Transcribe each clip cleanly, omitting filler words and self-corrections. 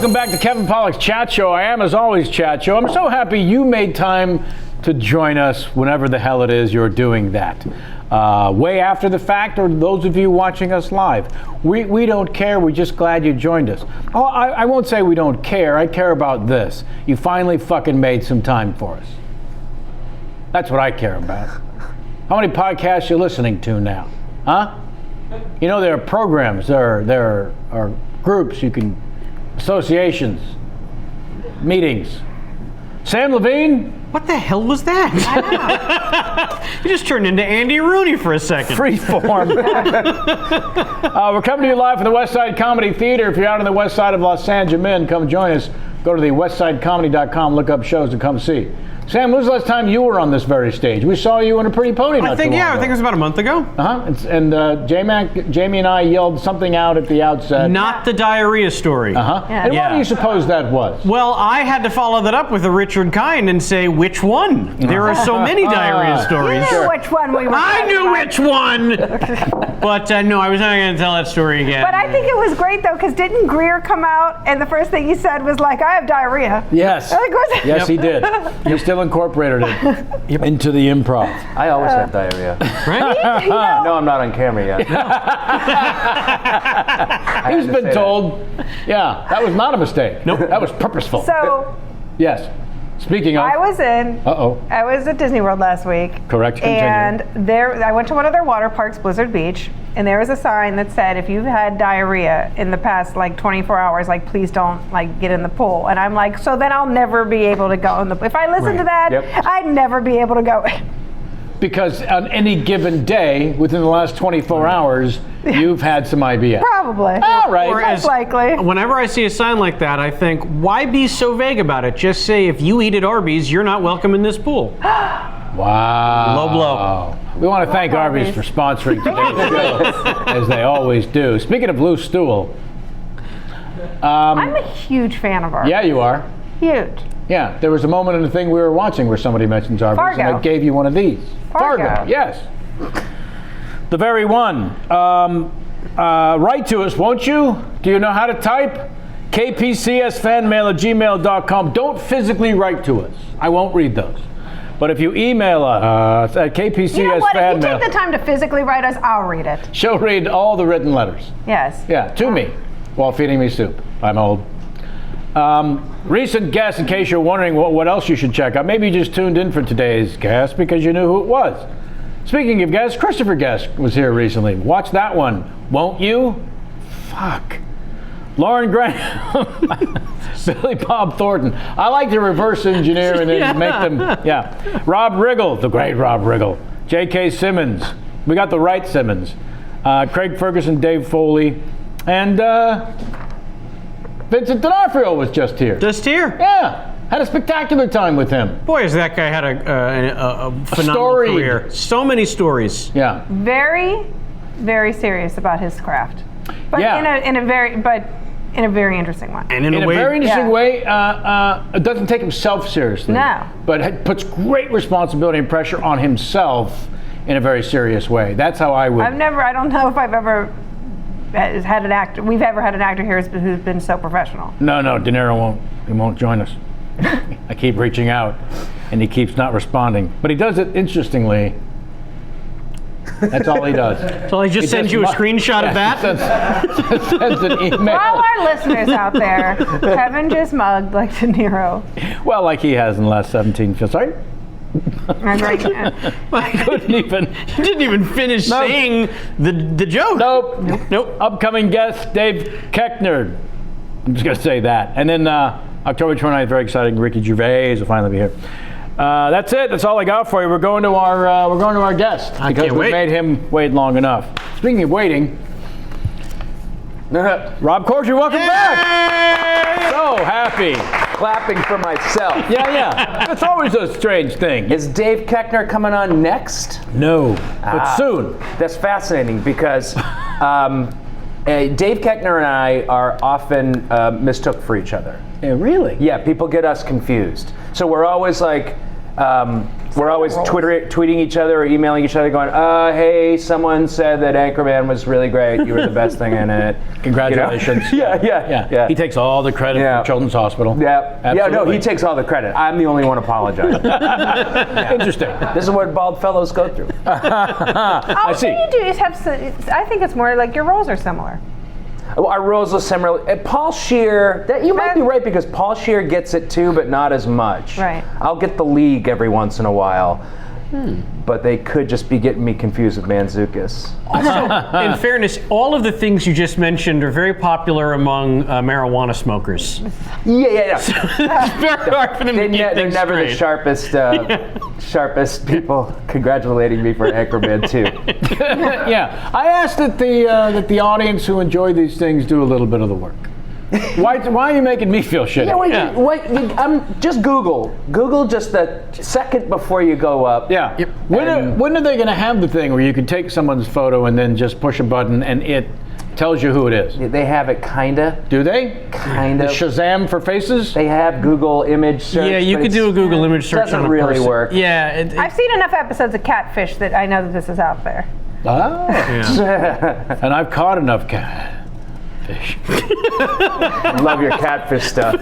welcome back to Kevin Pollak's Chat Show. I am, as always, Chat Show. I'm so happy you made time to join us whenever the hell it is you're doing that. Way after the fact, or those of you watching us live. We don't care. We're just glad you joined us. Oh, I won't say we don't care. I care about this. You finally fucking made some time for us. That's what I care about. How many podcasts you listening to now? Huh? You know, there are programs, there are groups, associations, meetings. Sam Levine? What the hell was that? You just turned into Andy Rooney for a second. Freeform. We're coming to you live from the West Side Comedy Theater. If you're out on the west side of Los Angeles, come join us. Go to the westsidecomedy.com, look up shows to come see. Sam, when was the last time you were on this very stage? We saw you in A Pretty Pony not too long ago. I think it was about a month ago. And Jamie and I yelled something out at the outset. Not the diarrhea story. Yeah. And what do you suppose that was? Well, I had to follow that up with a Richard Kind and say, which one? There are so many diarrhea stories. You knew which one we were I knew which one! But no, I was not going to tell that story again. But I think it was great, though, because didn't Greer come out and the first thing he said was like, I have diarrhea? Yes. Yes, he did. He still incorporated it into the improv. I always have diarrhea. Right? No, I'm not on camera yet. He's been told. Yeah, that was not a mistake. Nope. That was purposeful. So, yes. Speaking of. I was at Disney World last week. Correct. Continue. And I went to one of their water parks, Blizzard Beach, and there was a sign that said, if you've had diarrhea in the past 24 hours, please don't get in the pool. And I'm like, so then I'll never be able to go in the pool. If I listen to that, I'd never be able to go. Because on any given day, within the last 24 hours, you've had some IBS. Probably. All right. Most likely. Whenever I see a sign like that, I think, why be so vague about it? Just say, if you eat at Arby's, you're not welcome in this pool. Wow. Low blow. We want to thank Arby's for sponsoring today's show, as they always do. Speaking of loose stool. I'm a huge fan of Arby's. Yeah, you are. Huge. Yeah, there was a moment in the thing we were watching where somebody mentions Arby's, Fargo. and I gave you one of these. Fargo. Yes. The very one. Write to us, won't you? Do you know how to type? kpcsfanmail@gmail.com. Don't physically write to us. I won't read those. But if you email us at KPCS You know what? If you Mail, take the time to physically write us, I'll read it. she'll read all the written letters. Yes. Yeah, to me, while feeding me soup. I'm old. Recent guest, in case you're wondering what else you should check out. Maybe you just tuned in for today's guest because you knew who it was. Speaking of guests, Christopher Guest was here recently. Watch that one, won't you? Fuck. Lauren Graham. Billy Bob Thornton. I like to reverse engineer and then make them, Rob Riggle, the great Rob Riggle. J.K. Simmons. We got the right Simmons. Craig Ferguson, Dave Foley, and Vincent D'Onofrio was just here. Just here? Yeah. Had a spectacular time with him. Boy, has that guy had a phenomenal career. So many stories. Yeah. Very, very serious about his craft. But in a very interesting one. And in a way, very interesting way, it doesn't take himself seriously. No. But puts great responsibility and pressure on himself in a very serious way. That's how I would. I don't know if I've ever had an actor. We've ever had an actor here who's been so professional. No, De Niro won't. He won't join us. I keep reaching out, and he keeps not responding. But he does it interestingly. That's all he does. So he just sends you a screenshot of that? Sends an email. For all our listeners out there, Kevin just mugged like De Niro. Well, like he has in the last 17 films. Sorry? I couldn't even. You didn't even finish saying the joke. Nope. Upcoming guest, David Koechner. I'm just going to say that. And then October 29th, very exciting. Ricky Gervais will finally be here. That's it. That's all I got for you. We're going to our guest because we made him wait long enough. Speaking of waiting, Rob Corddry, welcome back. So happy. Clapping for myself. Yeah. That's always a strange thing. Is Dave Koechner coming on next? No, but soon. That's fascinating because Dave Koechner and I are often mistook for each other. Yeah, really? Yeah, people get us confused. So we're always like, we're always tweeting each other or emailing each other going, hey, someone said that Anchorman was really great. You were the best thing in it. Congratulations. You know? Yeah. He takes all the credit for Children's Hospital. Yeah. Absolutely. Yeah, no, he takes all the credit. I'm the only one apologizing. Interesting. This is what bald fellows go through. I see. All you do is have. I think it's more like your roles are similar. Our roles are similar. Paul Scheer, you might be right because Paul Scheer gets it too, but not as much. Right. I'll get the league every once in a while. But they could just be getting me confused with Mantzoukas. In fairness, all of the things you just mentioned are very popular among marijuana smokers. Yeah. It's very hard for them to get They're things never straight. the sharpest people congratulating me for Anchorman 2. Yeah, I asked that the audience who enjoy these things do a little bit of the work. Why are you making me feel shitty? Just Google. Google just the second before you go up. Yeah. When are they going to have the thing where you can take someone's photo and then just push a button and it tells you who it is? They have it kinda. Do they? Kind The of. Shazam for faces? They have Google image search. Yeah, you but could do a Google image search doesn't on a really person. work. Yeah, I've seen enough episodes of Catfish that I know that this is out there. Oh. And I've caught enough catfish. Love your catfish stuff.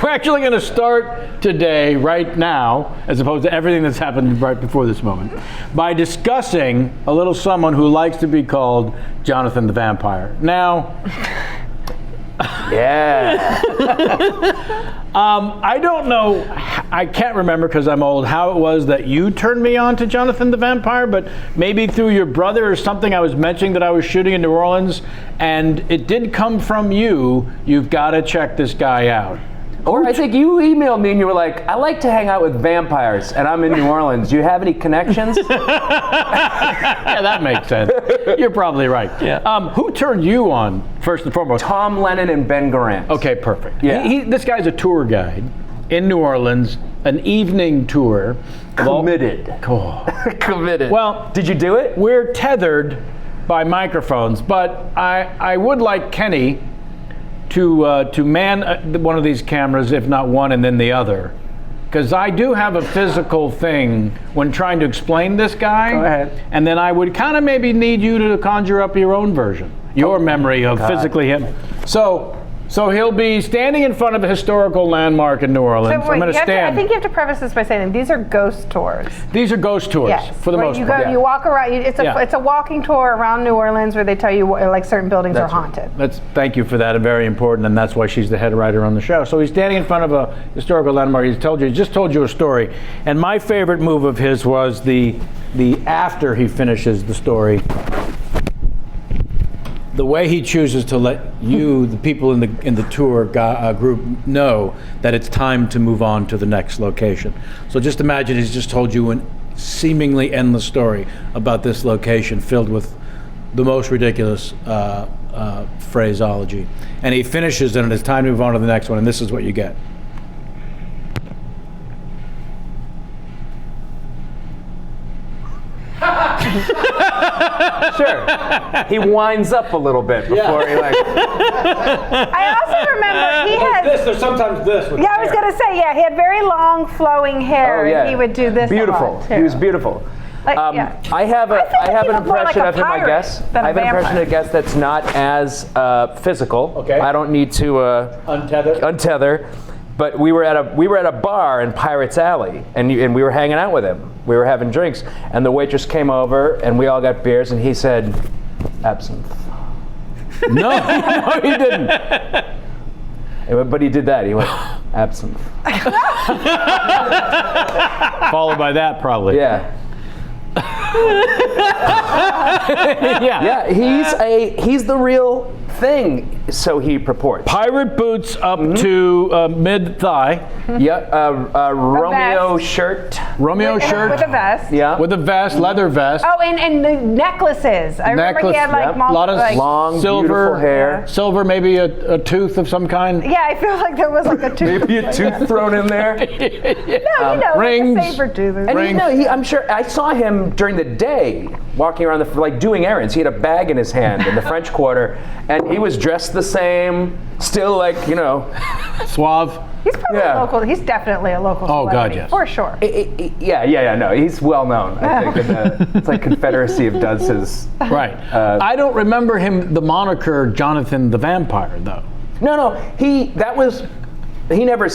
We're actually going to start today, right now, as opposed to everything that's happened right before this moment, by discussing a little someone who likes to be called Jonathan the Vampire. Now, Yeah. I don't know, I can't remember because I'm old, how it was that you turned me on to Jonathan the Vampire, but maybe through your brother or something I was mentioning that I was shooting in New Orleans, and it did come from you. You've got to check this guy out. Or I think you emailed me and you were like, I like to hang out with vampires and I'm in New Orleans. Do you have any connections? Yeah, that makes sense. You're probably right. Yeah. Who turned you on, first and foremost? Tom Lennon and Ben Garant. Okay, perfect. Yeah. This guy's a tour guide in New Orleans, an evening tour. Committed. Cool. Committed. Well, did you do it? We're tethered by microphones, but I would like Kenny to man one of these cameras, if not one and then the other. Because I do have a physical thing when trying to explain this guy. Go ahead. And then I would kind of maybe need you to conjure up your own version, your memory of physically him. So he'll be standing in front of a historical landmark in New Orleans. So wait, I'm going to stand. I think you have to preface this by saying these are ghost tours. These are ghost tours, Yes, for the where most you part. go, you walk around. It's a walking tour around New Orleans where they tell you like certain buildings are haunted. Thank you for that, and very important, and that's why she's the head writer on the show. So he's standing in front of a historical landmark. He just told you a story, and my favorite move of his was the after he finishes the story, the way he chooses to let you, the people in the tour group, know that it's time to move on to the next location. So just imagine he's just told you a seemingly endless story about this location filled with the most ridiculous phraseology. And he finishes it and it's time to move on to the next one, and this is what you get. Sure. He winds up a little bit before he like. I also remember he had. This or sometimes this. With Yeah, I was gonna say, yeah, he had very long flowing hair, Oh, yeah. and he would do this. a Beautiful. lot, too. He was beautiful. Like, yeah. I have I feel like an he looked more like impression a of him, I pirate guess. than a I have an impression vampire. of guess that's not as physical. Okay. I don't need to untether. But we were at a bar in Pirates Alley, and we were hanging out with him. We were having drinks, and the waitress came over, and we all got beers, and he said, "Absinthe." No, he didn't. But he did that. He went, "Absinthe." Followed by that, probably. Yeah. Yeah. Yeah, he's the real thing, so he purports. Pirate boots up to mid-thigh. Yeah, Romeo vest. shirt. Romeo shirt. with a vest. Yeah. With a vest, leather vest. Oh, and the necklaces. I remember he had like Yep. multiple. Lot of like, Long, silver beautiful hair. Silver, maybe a tooth of some kind. yeah, I feel like there was like a tooth. Maybe a tooth thrown in there. No, rings. like a saber tooth. And I'm sure I saw him during the day walking around like doing errands. He had a bag in his hand in the French Quarter, and he was dressed the same, still like, Suave. He's probably Yeah. local. He's definitely a local Oh, God, celebrity, yes. for sure. Yeah. No, he's well known. I think it's like Confederacy of Dunces. Right. I don't remember him, the moniker Jonathan the Vampire, though. No. He never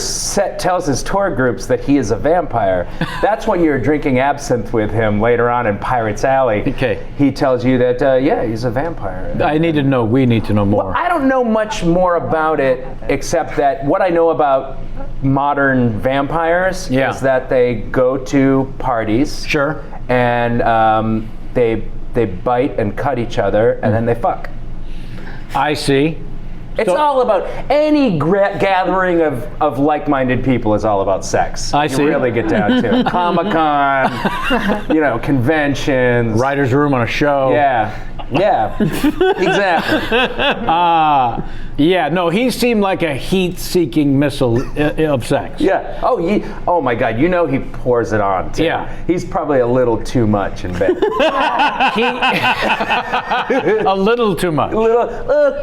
tells his tour groups that he is a vampire. That's when you're drinking absinthe with him later on in Pirates Alley. Okay. He tells you that he's a vampire. We need to know more. Well, I don't know much more about it except that what I know about modern vampires is that they go to parties. Sure. And they bite and cut each other and then they fuck. I see. It's all about any gathering of like-minded people is all about sex. I see. You really get down to it. Comic-Con, conventions. Writer's room on a show. Yeah, exactly. No, he seemed like a heat-seeking missile of sex. Yeah. Oh my God. He pours it on too. Yeah. He's probably a little too much in bed. A little too much.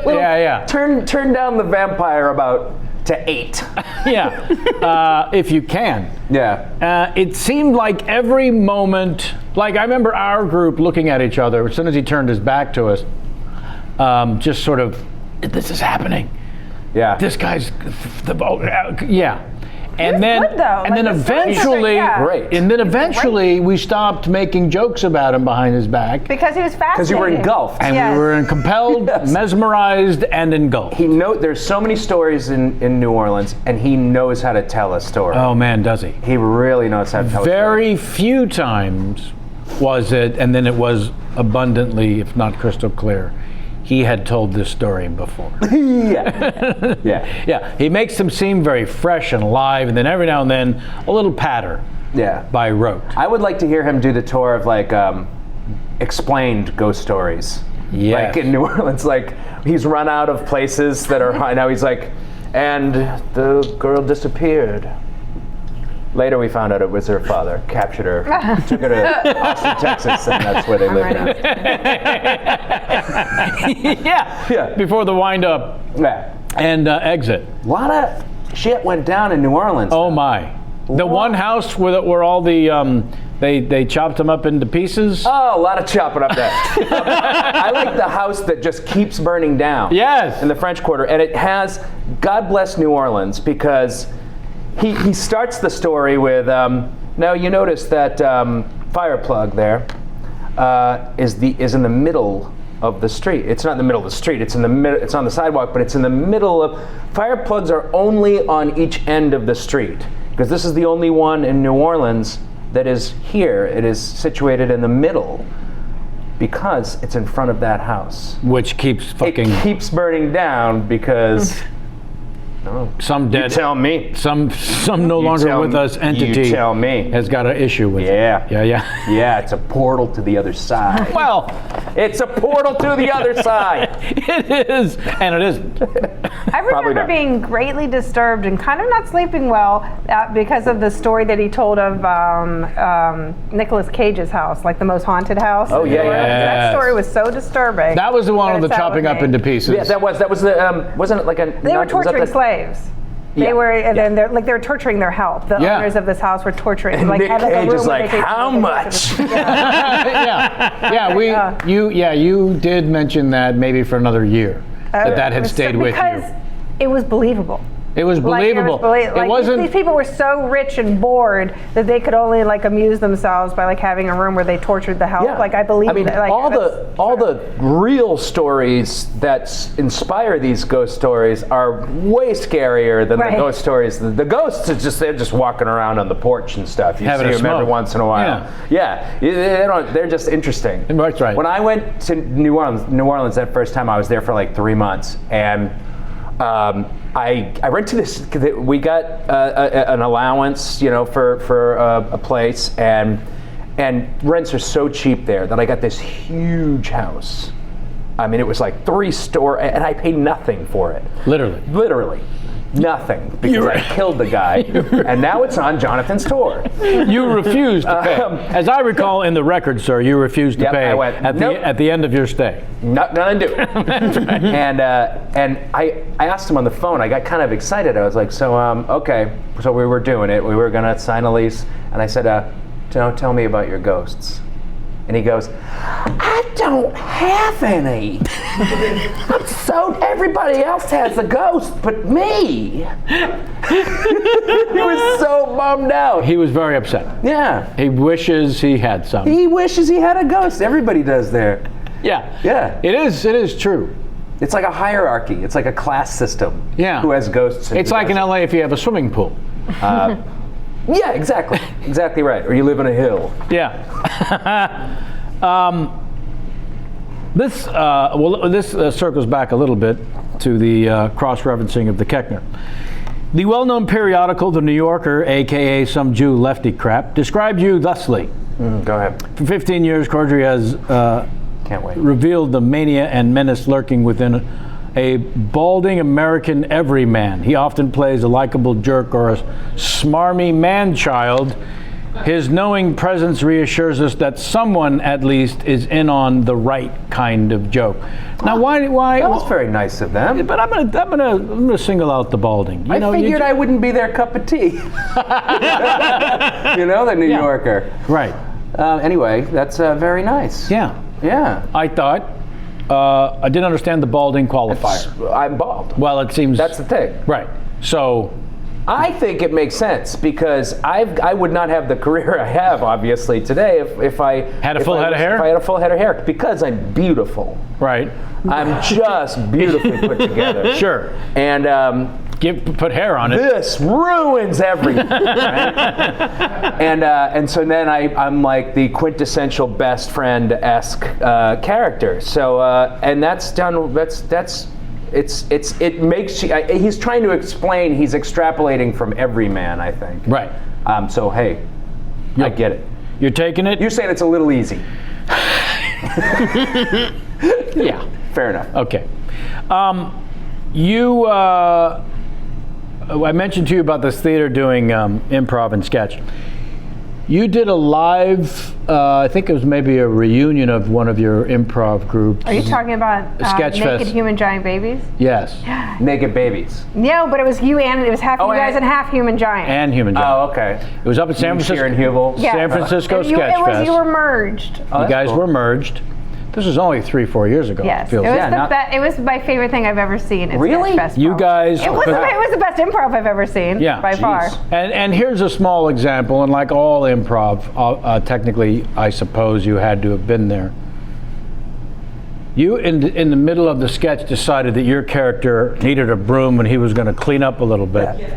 Yeah. Turn down the vampire about to 8. Yeah, if you can. Yeah. It seemed like every moment, like I remember our group looking at each other as soon as he turned his back to us, just sort of, this is happening. Yeah. This guy's, yeah. And then, good, though. and then Like, the stories eventually, are- yeah. Great. and then eventually, we stopped making jokes about him behind his back, Because he was fascinating. Because you were engulfed. and Yes. we were compelled, Yes. mesmerized, and engulfed. There's so many stories in New Orleans, and he knows how to tell a story. Oh man, does he? He really knows how to tell a story. Very few times was it, and then it was abundantly, if not crystal clear, he had told this story before. Yeah. Yeah, he makes them seem very fresh and alive, and then every now and then a little patter Yeah. by rote. I would like to hear him do the tour of explained ghost stories. Yes. Like in New Orleans, like he's run out of places that are now he's like, and the girl disappeared. Later we found out it was her father, captured her, took her to Austin, Texas, and that's where they live now. Yeah. Before the wind up Yeah. and exit. A lot of shit went down in New Orleans. Oh my. The one house where all the they chopped them up into pieces. Oh, a lot of chopping up there. I like the house that just keeps burning down. Yes. In the French Quarter. And it has, God bless New Orleans, because he starts the story with, now you notice that fire plug there is in the middle of the street. It's not in the middle of the street. It's in the middle. It's on the sidewalk, but it's in the middle of. Fire plugs are only on each end of the street because this is the only one in New Orleans that is here. It is situated in the middle because it's in front of that house. Which keeps fucking. It keeps burning down because. Some dead. You tell me. Some no longer tell with me. us entity. You tell me. Has got an issue with Yeah. it. Yeah. Yeah, it's a portal to the other side. Well, It's a portal to the other side. it is, and it isn't. I remember not. being greatly disturbed and kind of not sleeping well because of the story that he told of Nicolas Cage's house, like the most haunted house. Oh, in yeah, New Orleans. yeah. That story was so disturbing. That was the one that of the it sat chopping with up me. into pieces. Yeah, that was the wasn't it like a They were was that torturing the- slaves. They Yeah, were, and yeah. then they were torturing their help. The Yeah. owners of this house were torturing. And like, Nick had, like, a Cage room is where like, they could- how they could- much? You did mention that maybe for another year that had stayed with because you. it was believable. It was believable. It wasn't. These people were so rich and bored that they could only amuse themselves by having a room where they tortured the help. Yeah. I believe. I mean, that, all the real stories that inspire these ghost stories are way scarier than Right. the ghost stories. The ghosts are they're just walking around on the porch and stuff. You Having see a them every smoke. once in a while. Yeah, they're just interesting. That's right. When I went to New Orleans that first time, I was there for 3 months, and I rented this. We got an allowance, for a place, and rents are so cheap there that I got this huge house. I mean, it was 3 stories, and I paid nothing for it. Literally. Nothing, because I killed the guy, and now it's on Jonathan's tour. You refused to pay. As I recall in the record, sir, you refused to pay I went, at the end of your stay. Nothing to do. And I asked him on the phone. I got kind of excited. I was like, so okay, so we were doing it. We were gonna sign a lease, and I said, tell me about your ghosts. And he goes, I don't have any. Everybody else has a ghost but me. He was so bummed out. He was very upset. Yeah. He wishes he had some. He wishes he had a ghost. Everybody does there. Yeah. Yeah. It is true. It's like a hierarchy. It's like a class system. Yeah. Who has ghosts. And it's like in LA if you have a swimming pool. Yeah, exactly. Exactly right. Or you live on a hill. Yeah. This circles back a little bit to the cross-referencing of the Koechner. The well-known periodical The New Yorker, a.k.a. some Jew lefty crap, described you thusly. Go ahead. For 15 years, Corddry has Can't wait. revealed the mania and menace lurking within a balding American everyman. He often plays a likable jerk or a smarmy man-child. His knowing presence reassures us that someone, at least, is in on the right kind of joke. Now, why? That was very nice of them. But I'm gonna single out the balding. I figured I wouldn't be their cup of tea. The New Yorker. Right. Anyway, that's very nice. Yeah. Yeah. I thought. I didn't understand the balding qualifier. I'm bald. Well, it seems. That's the thing. Right. So. I think it makes sense because I would not have the career I have, obviously, today if I had a full head of hair. If I had a full head of hair, because I'm beautiful. Right. I'm just beautifully put together. Sure. And put hair on it. This ruins everything. Right? And so then I'm like the quintessential best friend-esque character. So and that's done. It makes you. He's trying to explain. He's extrapolating from every man, I think. Right. So hey, I get it. You're taking it. You're saying it's a little easy. Yeah. Fair enough. Okay. I mentioned to you about this theater doing improv and sketch. You did a live, I think it was maybe a reunion of one of your improv groups. Are you talking about Sketch Naked Fest. Human Giant Babies? Yes. Naked babies. No, but it was you and it was half you guys and half Human Giant. And Human Giant. Oh, okay. It was up in San Francisco. and Hubel. Yeah. San Francisco Sketch Fest. You were merged. Oh, You guys cool. were merged. This was only 3-4 years ago. Yes, Feels it was like. it was my favorite thing I've ever seen. At Really? Sketch Fest, You probably. guys. It was the best improv I've ever seen. Yeah. by Jeez. far. And here's a small example, and like all improv, technically, I suppose you had to have been there. You, in the middle of the sketch, decided that your character needed a broom and he was going to clean up a little bit.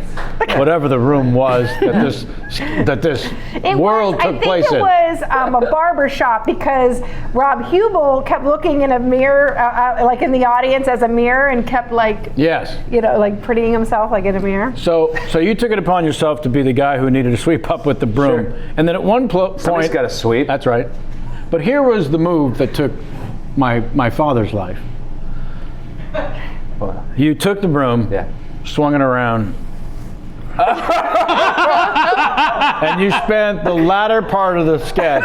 Whatever the room was that this world took place in. I think it was a barber shop because Rob Hubel kept looking in a mirror, like in the audience as a mirror, and kept like, Yes. like prettying himself like in a mirror. So you took it upon yourself to be the guy who needed to sweep up with the broom. Sure. And then at one point. Somebody's got to sweep. That's right. But here was the move that took my father's life. Well, You took the broom, yeah. swung it around, and you spent the latter part of the sketch.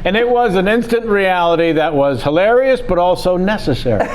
And it was an instant reality that was hilarious, but also necessary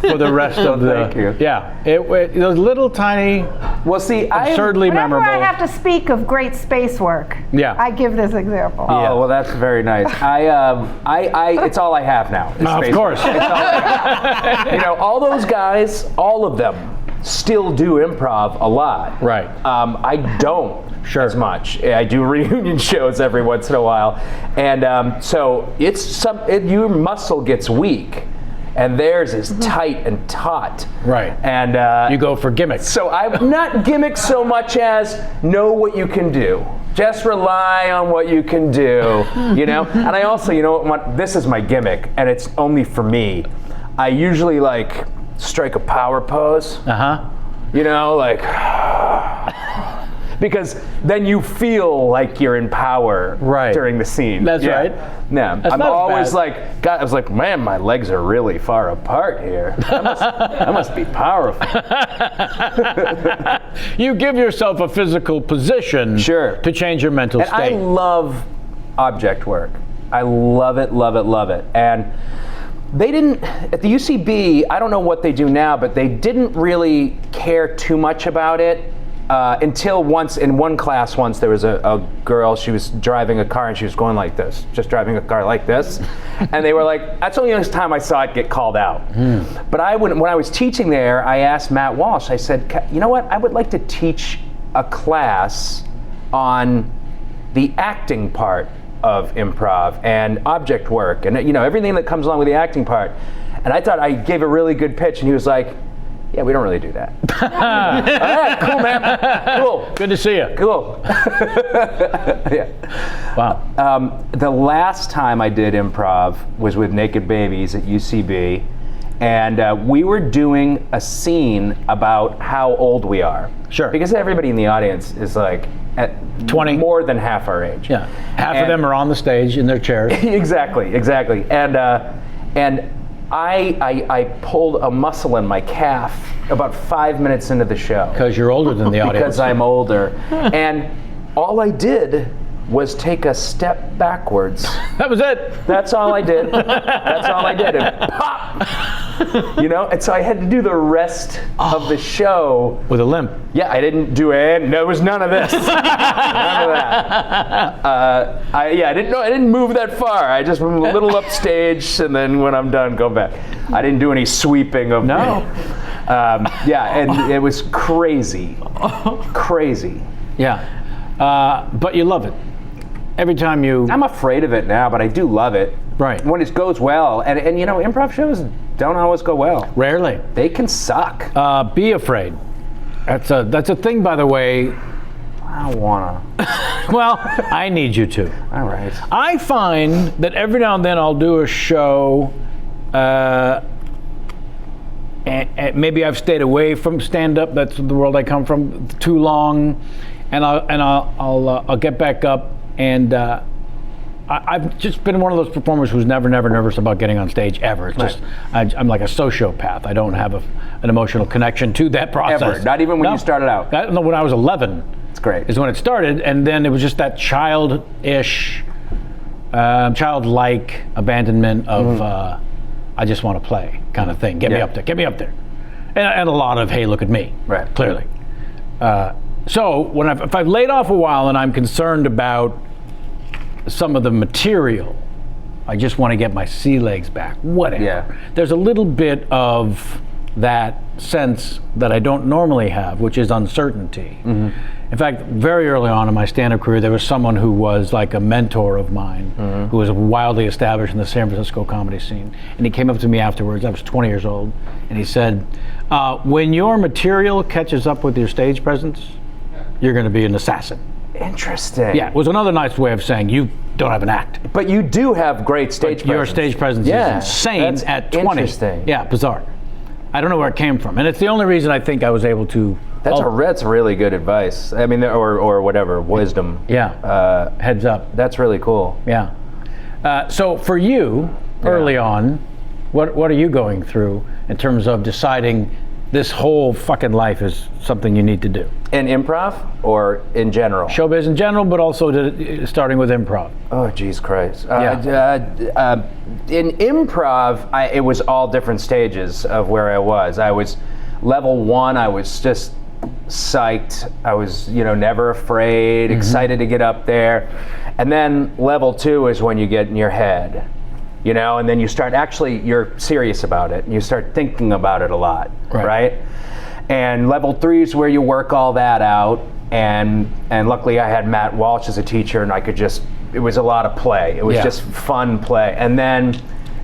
for the rest of the. Thank you. Yeah, it was little tiny, Well, see, absurdly Whenever memorable. I have to speak of great space work, Yeah. I give this example. Oh, well, that's very nice. It's all I have now. is Of space course. work. It's all I have. All those guys, all of them, still do improv a lot. Right. I don't Sure. as much. I do reunion shows every once in a while, and so your muscle gets weak, and theirs is tight and taut. Right. And You go for gimmicks. so I'm not gimmicks so much as know what you can do. Just rely on what you can do, And I also, this is my gimmick, and it's only for me. I usually strike a power pose. Uh-huh. because then you feel like you're in power Right. during the scene. That's right. Yeah, That's I'm not always bad. like, God, I was like, man, my legs are really far apart here. I must be powerful. You give yourself a physical position Sure. to change your mental And I state. love object work. I love it, love it, love it. And they didn't, at the UCB, I don't know what they do now, but they didn't really care too much about it until once, in one class once, there was a girl, she was driving a car and she was going like this, just driving a car like this. And they were like, that's the only time I saw it get called out. But when I was teaching there, I asked Matt Walsh, I said, you know what, I would like to teach a class on the acting part of improv and object work and everything that comes along with the acting part. And I thought I gave a really good pitch, and he was like, yeah, we don't really do that. All right, cool, man. Cool. Good to see you. Cool. Yeah. Wow. The last time I did improv was with Naked Babies at UCB, and we were doing a scene about how old we are. Sure. Because everybody in the audience is like at 20. more than half our age. Yeah. Half of them are on the stage in their chairs. Exactly. And I pulled a muscle in my calf about 5 minutes into the show. Because you're older than the audience. Because I'm older. And all I did was take a step backwards. That was it. That's all I did. That's all I did. And pop! And so I had to do the rest of the show. With a limp. Yeah, I didn't do it. There was none of this. None of that. I didn't move that far. I just moved a little upstage, and then when I'm done, go back. I didn't do any sweeping of. No. And it was crazy. Crazy. Yeah. But you love it. Every time you. I'm afraid of it now, but I do love it. Right. When it goes well, and improv shows don't always go well. Rarely. They can suck. Be afraid. That's a thing, by the way. I don't wanna. Well, I need you to. All right. I find that every now and then I'll do a show, and maybe I've stayed away from stand-up. That's the world I come from. Too long, and I'll get back up, and I've just been one of those performers who's never nervous about getting on stage ever. It's just I'm like a sociopath. I don't have an emotional connection to that process. Ever. Not even when you started out. No, when I was 11. It's great. Is when it started, and then it was just that childish, childlike abandonment of I just want to play kind of thing. Get me up there, and a lot of hey, look at me. Right. Clearly. So if I've laid off a while and I'm concerned about some of the material, I just want to get my sea legs back. Whatever. Yeah. There's a little bit of that sense that I don't normally have, which is uncertainty. In fact, very early on in my stand-up career, there was someone who was like a mentor of mine, who was wildly established in the San Francisco comedy scene. And he came up to me afterwards, I was 20 years old, and he said, when your material catches up with your stage presence, you're going to be an assassin. Interesting. Yeah, it was another nice way of saying you don't have an act. But you do have great stage presence. Your stage presence is insane that's at 20. Interesting. Yeah, bizarre. I don't know where it came from. And it's the only reason I think I was able to... That's really good advice. I mean, or whatever, wisdom. Yeah, heads up. That's really cool. Yeah. So for you, early on, what are you going through in terms of deciding this whole fucking life is something you need to do? In improv or in general? Showbiz in general, but also starting with improv. Oh, geez Christ. In improv, it was all different stages of where I was. I was level 1, I was just psyched. I was, never afraid, excited to get up there. And then level 2 is when you get in your head, and then you start you're serious about it and you start thinking about it a lot, right? And level 3 is where you work all that out. And luckily I had Matt Walsh as a teacher, and it was a lot of play. It was just fun play. And then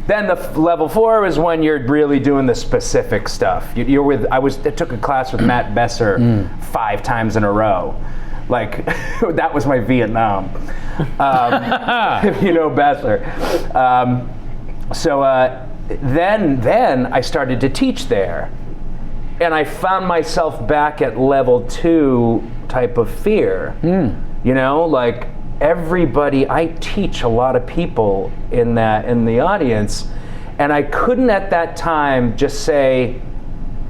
the level 4 is when you're really doing the specific stuff. I took a class with Matt Besser 5 times in a row. Like, that was my Vietnam. If you know Besser. Then I started to teach there. And I found myself back at level 2 type of fear. You know, like everybody, I teach a lot of people in the audience, and I couldn't at that time just say,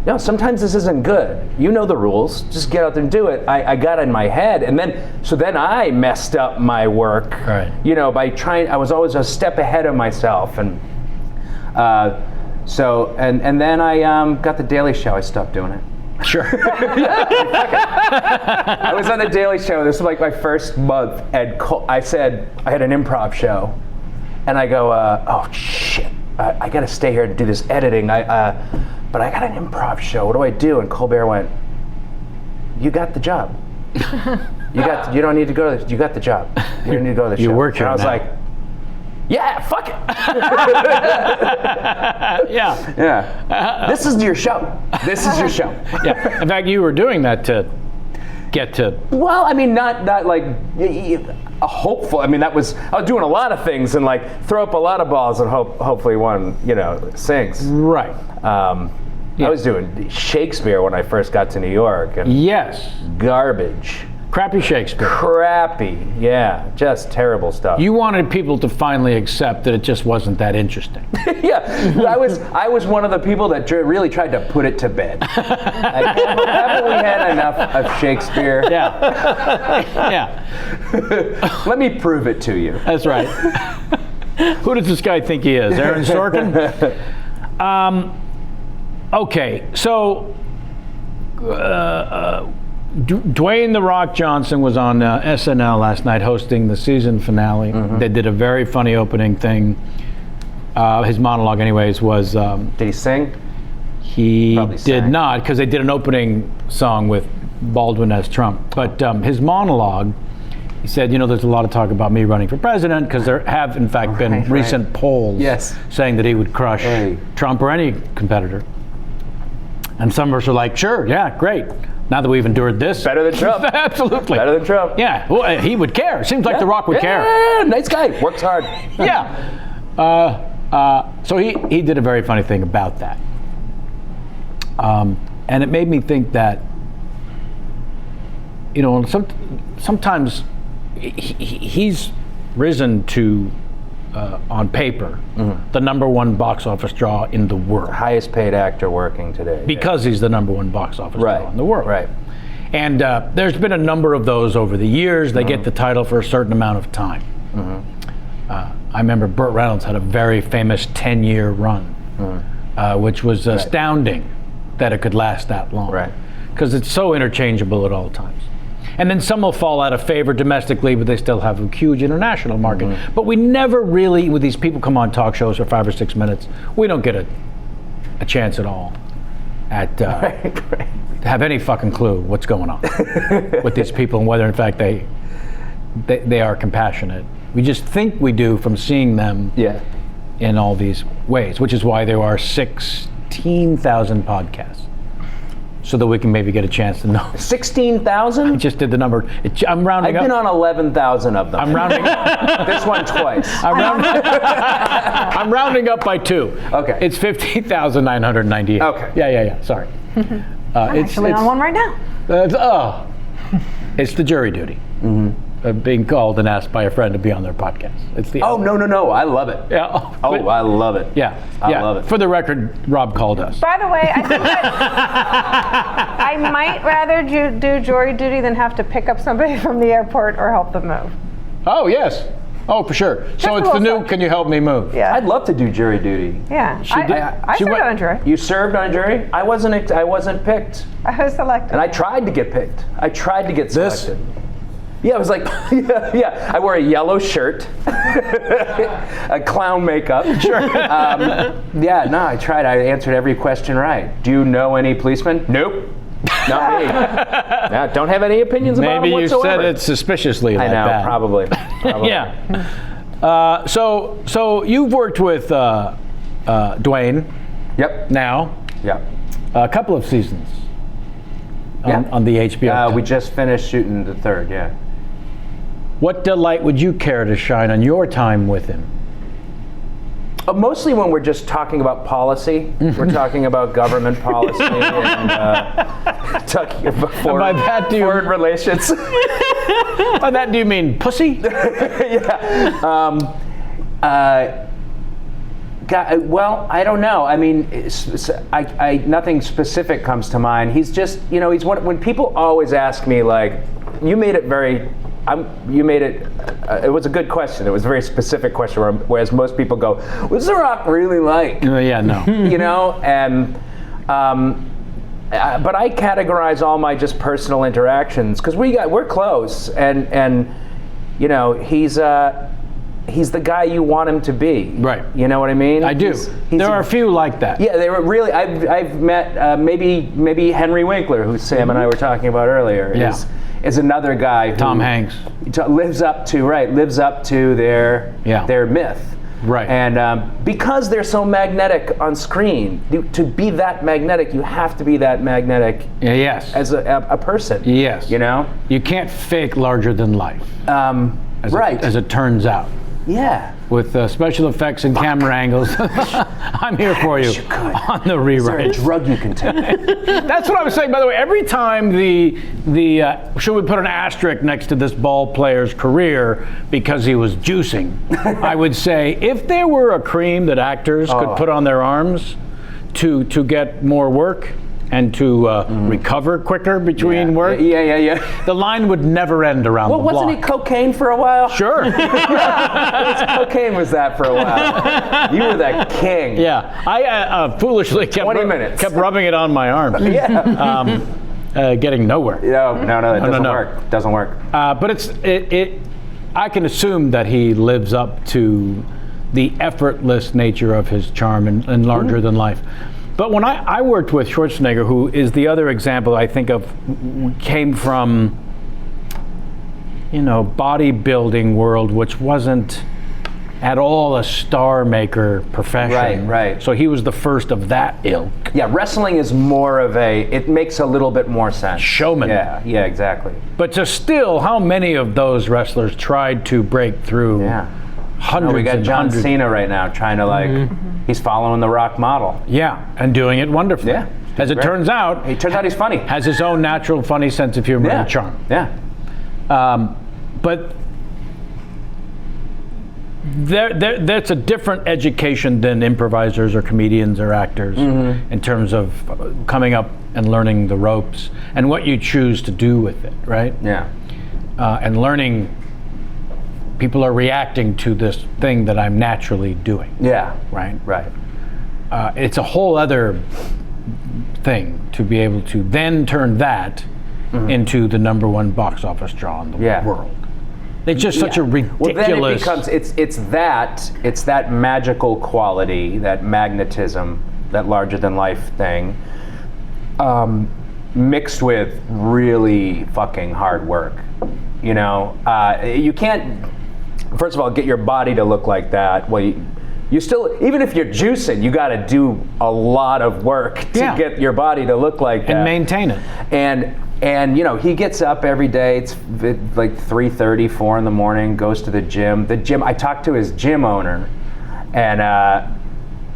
no, sometimes this isn't good. You know the rules. Just get out there and do it. I got in my head, and then I messed up my work. Right. You know, by trying. I was always a step ahead of myself, and and then I got the Daily Show. I stopped doing it. Sure. I was on the Daily Show. This was like my first month, and I said I had an improv show, and I go, oh shit, I got to stay here to do this editing. But I got an improv show. What do I do? And Colbert went, "You got the job. You don't need to go to. You got the job. You don't need to go to the show." You work here and I was now. like, "Yeah, fuck it." Yeah. This is your show. This is your show. Yeah. In fact, you were doing that to get to. Well, I mean, not like a hopeful. I mean, I was doing a lot of things and like throw up a lot of balls and hopefully one, sinks. Right. I was doing Shakespeare when I first got to New York, and Yes. garbage, Crappy Shakespeare. crappy, yeah, just terrible stuff. You wanted people to finally accept that it just wasn't that interesting. Yeah, I was one of the people that really tried to put it to bed. Like, haven't we had enough of Shakespeare? Yeah. Yeah. Let me prove it to you. That's right. Who does this guy think he is? Aaron Sorkin? Okay, so Dwayne "The Rock" Johnson was on SNL last night hosting the season finale. They did a very funny opening thing. His monologue, anyways, was... Did he sing? He Probably did sang. not, because they did an opening song with Baldwin as Trump. But his monologue, he said, there's a lot of talk about me running for president, because there have, in fact, been Right. recent polls saying that he would crush Trump or any competitor. And some of us are like, sure, yeah, great. Now that we've endured this. Better than Trump. Absolutely. Better than Trump. Yeah, well, he would care. Seems like The Rock would care. Yeah, nice guy. Works hard. Yeah. So he did a very funny thing about that. And it made me think that, sometimes he's risen to, on paper, the #1 box office draw in the world. Highest paid actor working today. Because he's the #1 box office draw in the world. Right. And there's been a number of those over the years. They get the title for a certain amount of time. I remember Burt Reynolds had a very famous 10-year run, which was astounding that it could last that long. Right. Because it's so interchangeable at all times. And then some will fall out of favor domestically, but they still have a huge international market. But we never really, with these people come on talk shows for 5 or 6 minutes, we don't get a chance at all at to have any fucking clue what's going on with these people and whether in fact they are compassionate. We just think we do from seeing them in all these ways, which is why there are 16,000 podcasts. So that we can maybe get a chance to know. 16,000? I just did the number. I'm rounding up. I've been on 11,000 of them. I'm rounding. This one twice. I'm rounding up by 2. Okay. It's 15,998. Okay. Yeah. Sorry. I'm actually on one right now. It's the jury duty. Being called and asked by a friend to be on their podcast. It's the. Oh, no. I love it. Yeah. I love it. Yeah. I love it. For the record, Rob called us. By the way, I think that I might rather do jury duty than have to pick up somebody from the airport or help them move. Oh, yes. Oh, for sure. So a it's the little new, fun. can you help me move? Yeah. I'd love to do jury duty. Yeah. She did- I she served went- on a jury. You served on a jury? I wasn't picked. I was selected. And I tried to get picked. I tried to get This? selected. Yeah, I was like, yeah. I wore a yellow shirt, a clown makeup. Sure. I tried. I answered every question right. Do you know any policemen? Nope. Not me. No, don't have any opinions about Maybe them you whatsoever. said it suspiciously I like know, that. probably. Yeah. So you've worked with Dwayne Yep. now Yep. a couple of seasons Yeah. on the HBO. We just finished shooting the 3rd. Yeah. What delight would you care to shine on your time with him? Mostly when we're just talking about policy. We're talking about government policy and talking about foreign relations. By that, do you mean pussy? Well, I don't know. I mean, nothing specific comes to mind. He's just, he's one. When people always ask me, like, you made it very. You made it. It was a good question. It was a very specific question. Whereas most people go, "What's The Rock really like?" Yeah, no. And. But I categorize all my just personal interactions because we're close, and he's the guy you want him to be. Right. You know what I mean? I do. There are a few like that. Yeah, they were really. I've met maybe Henry Winkler, who Sam and I were talking about earlier. Is another guy who Tom Hanks lives up to their myth. Right. And because they're so magnetic on screen, to be that magnetic, you have to be that magnetic. Yes. As a person. Yes. You can't fake larger than life. Right. As it turns out. Yeah. With special effects and camera angles. I'm here for you on the rewrite. Is there a drug you can take? That's what I was saying, by the way. Every time the should we put an asterisk next to this ball player's career because he was juicing, I would say if there were a cream that actors could put on their arms to get more work and to recover quicker between work. Yeah. The line would never end around the block. Wasn't he cocaine for a while? Sure. Cocaine was that for a while. You were that king. Yeah. I foolishly kept rubbing it on my arm. Yeah. Getting nowhere. No, it doesn't work. It doesn't work. But I can assume that he lives up to the effortless nature of his charm and larger than life. But when I worked with Schwarzenegger, who is the other example I think of, came from, bodybuilding world, which wasn't at all a star maker profession. Right. So he was the first of that ilk. Yeah, wrestling is more of it makes a little bit more sense. Showman. Yeah, exactly. But how many of those wrestlers tried to break through? Yeah. Hundreds we got John Cena right now trying to he's following the Rock model. Yeah, and doing it wonderfully. Yeah. As it turns out, he's funny. Has his own natural funny sense of humor and charm. Yeah. But that's a different education than improvisers or comedians or actors in terms of coming up and learning the ropes and what you choose to do with it, right? Yeah. And learning. People are reacting to this thing that I'm naturally doing. Yeah. Right? Right. It's a whole other thing to be able to then turn that into the #1 box office draw in the world. It's just such a ridiculous. Well, then it becomes it's that magical quality, that magnetism, that larger than life thing, mixed with really fucking hard work. You can't. First of all, get your body to look like that. Well, you still, even if you're juicing, you got to do a lot of work to get your body to look like that and maintain it. And he gets up every day. It's like 3:30, 4 in the morning. Goes to the gym. I talked to his gym owner, and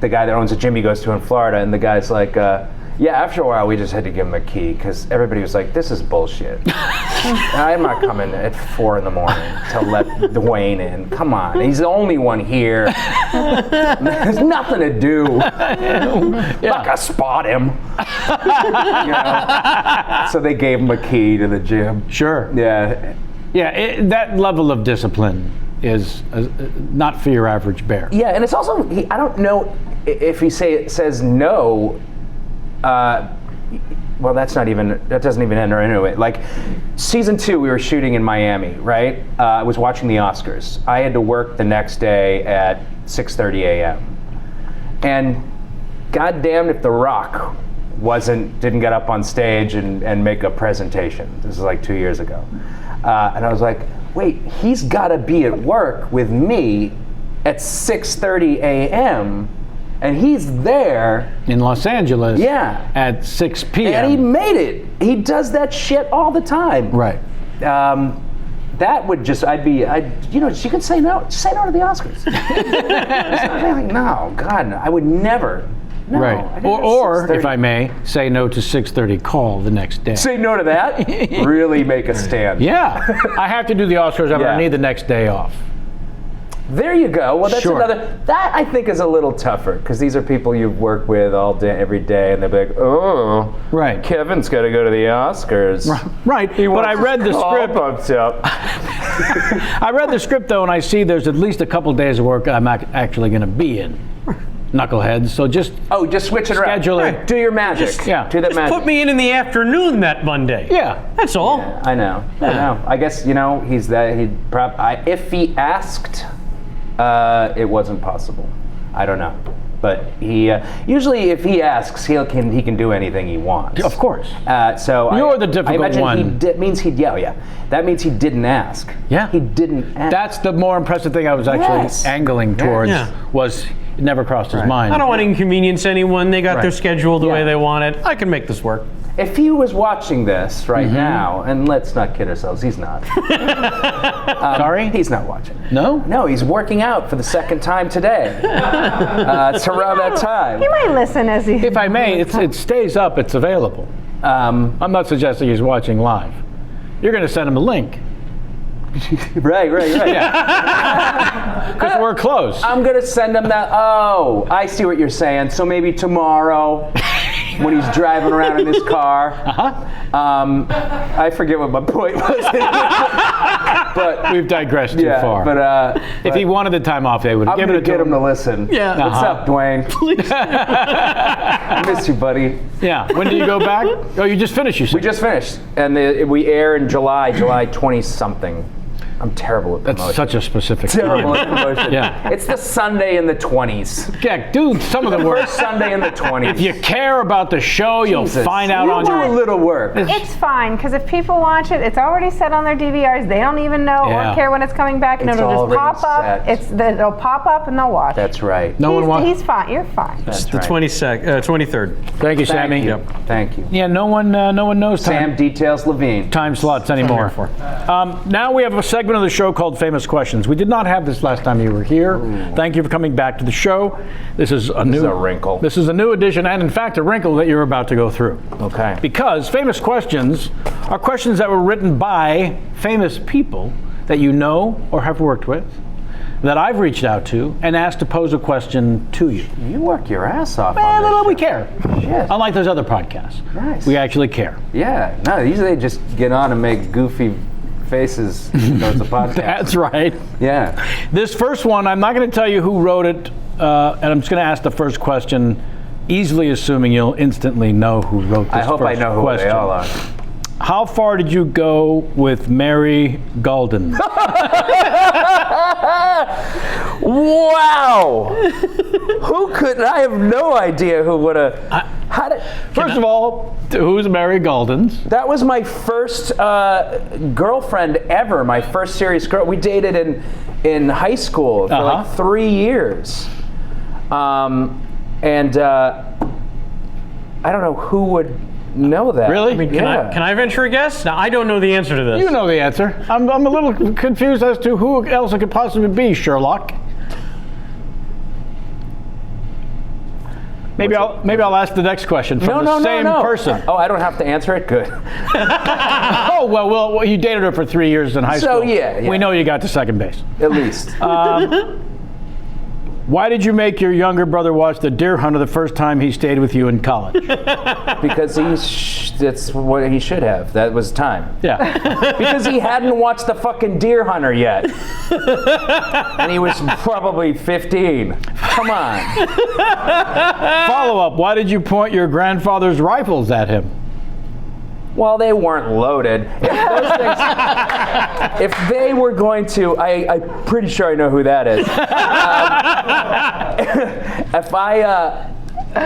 the guy that owns the gym he goes to in Florida, and the guy's like. After a while, we just had to give him a key because everybody was like, "This is bullshit. I'm not coming at 4 in the morning to let Dwayne in. Come on, he's the only one here. There's nothing to do. I'm not gonna spot him." So they gave him a key to the gym. Sure. Yeah. Yeah. That level of discipline is not for your average bear. Yeah, and it's also I don't know if he says no. Well, that doesn't even enter into it. Like, season 2, we were shooting in Miami, right? I was watching the Oscars. I had to work the next day at 6:30 a.m. And goddamn if The Rock didn't get up on stage and make a presentation. This is like 2 years ago. And I was like, wait, he's got to be at work with me at 6:30 a.m., and he's there in Los Angeles at 6 p.m. And he made it. He does that shit all the time. Right. that would just, she could say no. Just say no to the Oscars. No, God, no, I would never. No, Right. Or if I may, say no to 6:30 call the next day. say no to that, really make a stand. Yeah. I have to do the Oscars. I'm going to need the next day off. There you go. Well, that's Sure. another. That I think is a little tougher because these are people you've worked with all day, every day, and they'll be like, "Oh, Right. Kevin's got to go to the Oscars." Right. But I read the script. Pumped up. I read the script, though, and I see there's at least a couple days of work I'm actually going to be in. Knuckleheads. So just Just switch it around. Schedule it. Right. Do your magic. Do that magic. Put me in the afternoon that Monday. Yeah. That's all. I know. I guess he's that. If he asked, it wasn't possible. I don't know, but he usually if he asks, he can do anything he wants. Of course. So You're the difficult I imagine one. means he'd That means he didn't ask. Yeah. He didn't ask. That's the more impressive thing I was actually angling towards. Yeah. Was it never crossed his mind. I don't want to inconvenience anyone. They got their Right. schedule the way they want it. I can make this work. If he was watching this right now, and let's not kid ourselves, he's not. Sorry? He's not watching. No? No, he's working out for the second time today. It's around that time. He might listen as he. If I may, it stays up. It's available. I'm not suggesting he's watching live. You're going to send him a link. Right. Because we're close. I'm going to send him that. Oh, I see what you're saying. So maybe tomorrow when he's driving around in his car. I forget what my point was. But We've digressed too far. But if he wanted the time off, they would have I'm given going it to to get him to listen. Yeah. What's up, Dwayne? I miss you, buddy. Yeah. When do you go back? Oh, you just finished, you said. We just finished, and we air in July 20-something. I'm terrible at promotion. That's such a specific terrible time. at promotion. Yeah. It's the Sunday in the 20s. Yeah, do some of the work. First Sunday in the 20s. If you care about the show, you'll Jesus. find out You on do your... a little work. It's fine, because if people watch it, it's already set on their DVRs. They don't even know Yeah. or care when it's coming back, and It's it'll just already pop up. set. It'll pop up, and they'll watch. That's right. No one wants... He's fine. You're fine. That's The right. 23rd. Thank you, Sammy. Thank you. Thank you. Yeah, no one knows Sam Details Levine. time slots anymore. for. Now we have a segment of the show called Famous Questions. We did not have this last time you were here. Thank you for coming back to the show. This is a new wrinkle. This is a new edition, and in fact, a wrinkle that you're about to go through. Okay. Because famous questions are questions that were written by famous people that you know or have worked with, that I've reached out to and asked to pose a question to you. You work your ass off on Well, this we show. care. Shit. Unlike those other podcasts. Nice. We actually care. Yeah. No, usually they just get on and make goofy faces. It's a podcast. That's right. Yeah. This first one, I'm not going to tell you who wrote it, and I'm just going to ask the first question, easily assuming you'll instantly know who wrote this I hope I first know who question. they all are. How far did you go with Mary Golden? Wow! Who could? I have no idea who would have. How did? First of all, who's Mary Golden's? That was my first girlfriend ever. My first serious girl. We dated in high school for like 3 years, and I don't know who would know that. Really? I mean, can I venture a guess? Now, I don't know the answer to this. You know the answer. I'm a little confused as to who else it could possibly be, Sherlock. Maybe I'll ask the next question from the same person. Oh, I don't have to answer it? Good. Oh, well, you dated her for 3 years in high school. So, yeah. We know you got to second base. At least. Why did you make your younger brother watch The Deer Hunter the first time he stayed with you in college? Because that's what he should have. That was time. Yeah. Because he hadn't watched the fucking Deer Hunter yet. And he was probably 15. Come on. Follow up. Why did you point your grandfather's rifles at him? Well, they weren't loaded. If those things, if they were going to, I'm pretty sure I know who that is.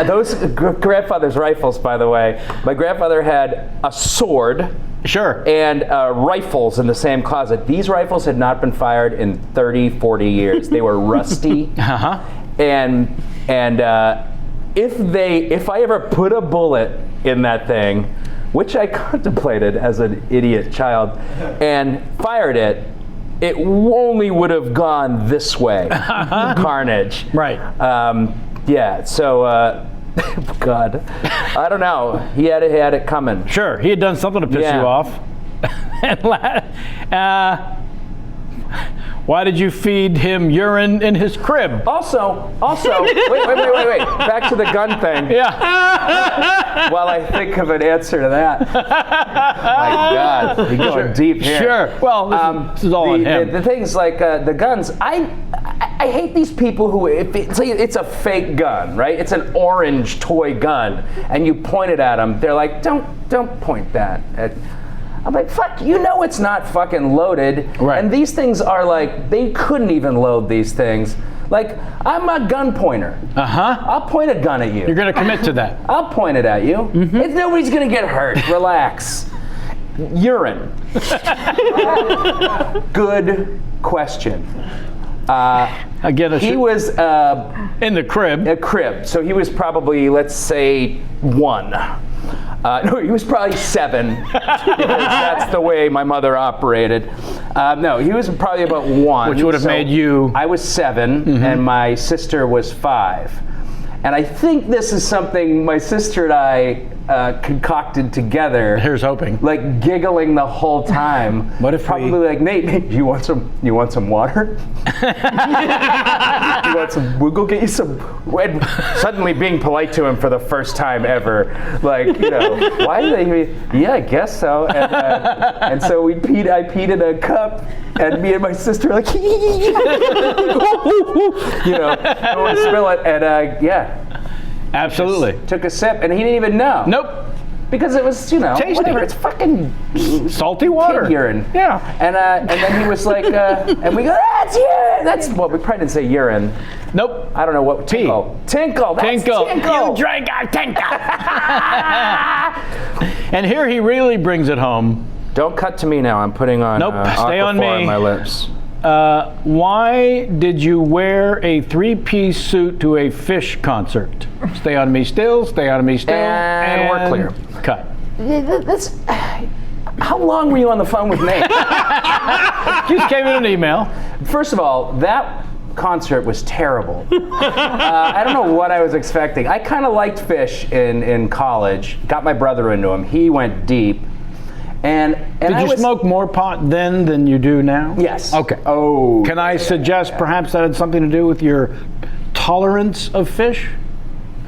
Those grandfather's rifles, by the way, my grandfather had a sword. Sure. And rifles in the same closet. These rifles had not been fired in 30, 40 years. They were rusty. And if I ever put a bullet in that thing, which I contemplated as an idiot child, and fired it, it only would have gone this way. Carnage. Right. Yeah, so, God, I don't know. He had it coming. Sure, he had done something to piss Yeah. you off. Why did you feed him urine in his crib? Also, wait. Back to the gun thing. Yeah. While I think of an answer to that. My God, you're going deep here. Sure. Well, this is all on him. The things like the guns, I hate these people who, if it's a fake gun, right? It's an orange toy gun, and you point it at them. They're like, don't point that at. I'm like, fuck, you know it's not fucking loaded. Right. And these things are like, they couldn't even load these things. Like, I'm a gun pointer. Uh-huh. I'll point a gun at you. You're going to commit to that. I'll point it at you. Nobody's going to get hurt. Relax. Urine. Good question. Again, He was in the crib. a crib, so he was probably, let's say, 1. No, he was probably 7, because that's the way my mother operated. No, he was probably about 1. Which would have made you... I was 7, and my sister was 5. And I think this is something my sister and I concocted together. Here's hoping. Like giggling the whole time. What if probably we- like, Nate, you want some water? You want some? We'll go get you some. And suddenly being polite to him for the first time ever, like, you know, why did they? Yeah, I guess so. And so I peed in a cup, and me and my sister were like, you know, don't want to spill it, and yeah. Absolutely. Took a sip, and he didn't even know. Nope. Because it was, you know, Tasty. whatever. It's fucking Salty water. kid urine. Yeah. And then he was like, and we go, that's urine. That's, well, we probably didn't say urine. Nope. I don't know what. Tinkle. Tinkle. That's Tinkle. tinkle. You drank our tinkle. And here he really brings it home. Don't cut to me now. I'm putting on Nope, stay on Aquaphor me. on my lips. Why did you wear a 3-piece suit to a Fish concert? Stay on me still, stay on me still, And we're clear. Cut. That's, how long were you on the phone with Nate? Just came in an email. First of all, that concert was terrible. I don't know what I was expecting. I kind of liked Fish in college. Got my brother into him. He went deep. And Did you smoke more pot then than you do now? Yes. Okay. Oh. Can I suggest perhaps that had something to do with your tolerance of fish?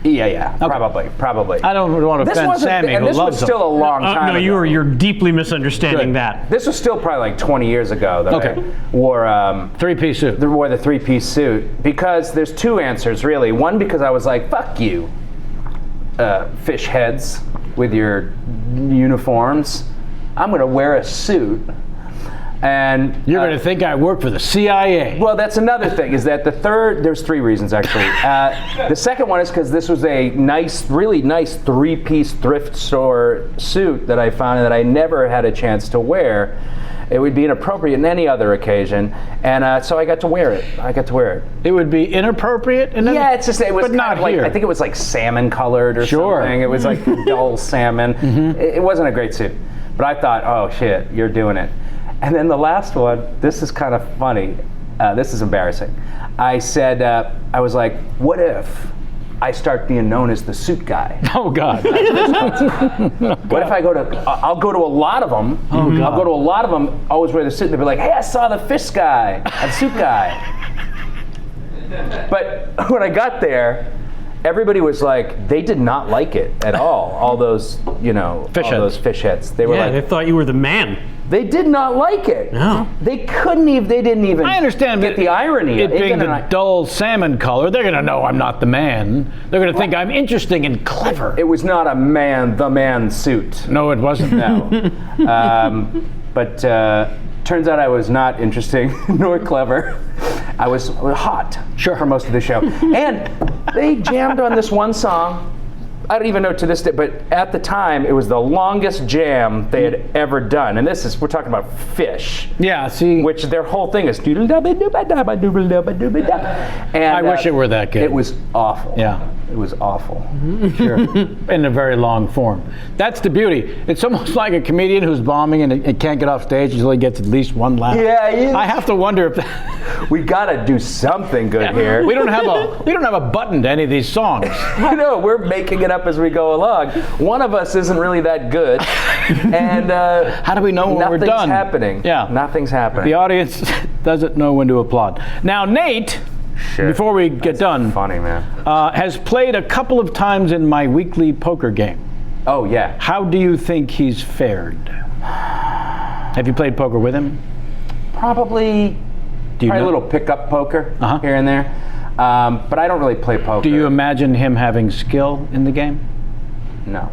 Yeah. Probably. I don't want to offend Sammy, and who this loves was still a long time No, ago. you're deeply misunderstanding Good. that. This was still probably like 20 years ago that Okay. I wore 3-piece suit. wore the 3-piece suit, because there's 2 answers really. One, because I was like, fuck you, fish heads with your uniforms. I'm going to wear a suit. And You're going to think I work for the CIA. well, that's another thing, is that there's 3 reasons actually. The second one is because this was a really nice 3-piece thrift store suit that I found that I never had a chance to wear. It would be inappropriate in any other occasion, and so I got to wear it. It would be inappropriate? It It was but kind not of like, here. I think it was like salmon colored or Sure. something. It was like dull salmon. It wasn't a great suit, but I thought, oh shit, you're doing it. And then the last one, this is kind of funny. This is embarrassing. I said, I was like, what if I start being known as the suit guy? Oh, God. What if I'll go to a lot of them. Oh, God. I'll go to a lot of them, always wear the suit, and they'll be like, hey, I saw the fish guy, the suit guy. But when I got there, everybody was like, they did not like it at all those, you know, Fish all heads. those fish heads. They were Yeah, like, they thought you were the man. they did not like it. No. They didn't even I understand get that the irony. It being Even the dull salmon color, they're going to know I'm not the man. They're going to think I'm interesting and clever. It was not the man suit. No, it wasn't. No. But turns out I was not interesting nor clever. I was hot for most of the show. And they jammed on this one song. I don't even know to this day, but at the time, it was the longest jam they had ever done. And we're talking about Fish. Yeah, see. Which their whole thing is doodle-dabba-dooba-dabba-dooba-dabba. And I wish it were that good. It was awful. Yeah. It was awful. Sure. In a very long form. That's the beauty. It's almost like a comedian who's bombing and it can't get off stage until he gets at least one laugh. Yeah, I have to wonder if we gotta do something good here. we don't have a button to any of these songs. I know, we're making it up as we go along. One of us isn't really that good, and how do we know when we're done? Nothing's happening. Yeah, nothing's happening. The audience doesn't know when to applaud. Now, Nate. Shit. Before we get done, funny man, has played a couple of times in my weekly poker game. Oh yeah. How do you think he's fared? Have you played poker with him? Probably a little pickup poker here and there, but I don't really play poker. Do you imagine him having skill in the game? No.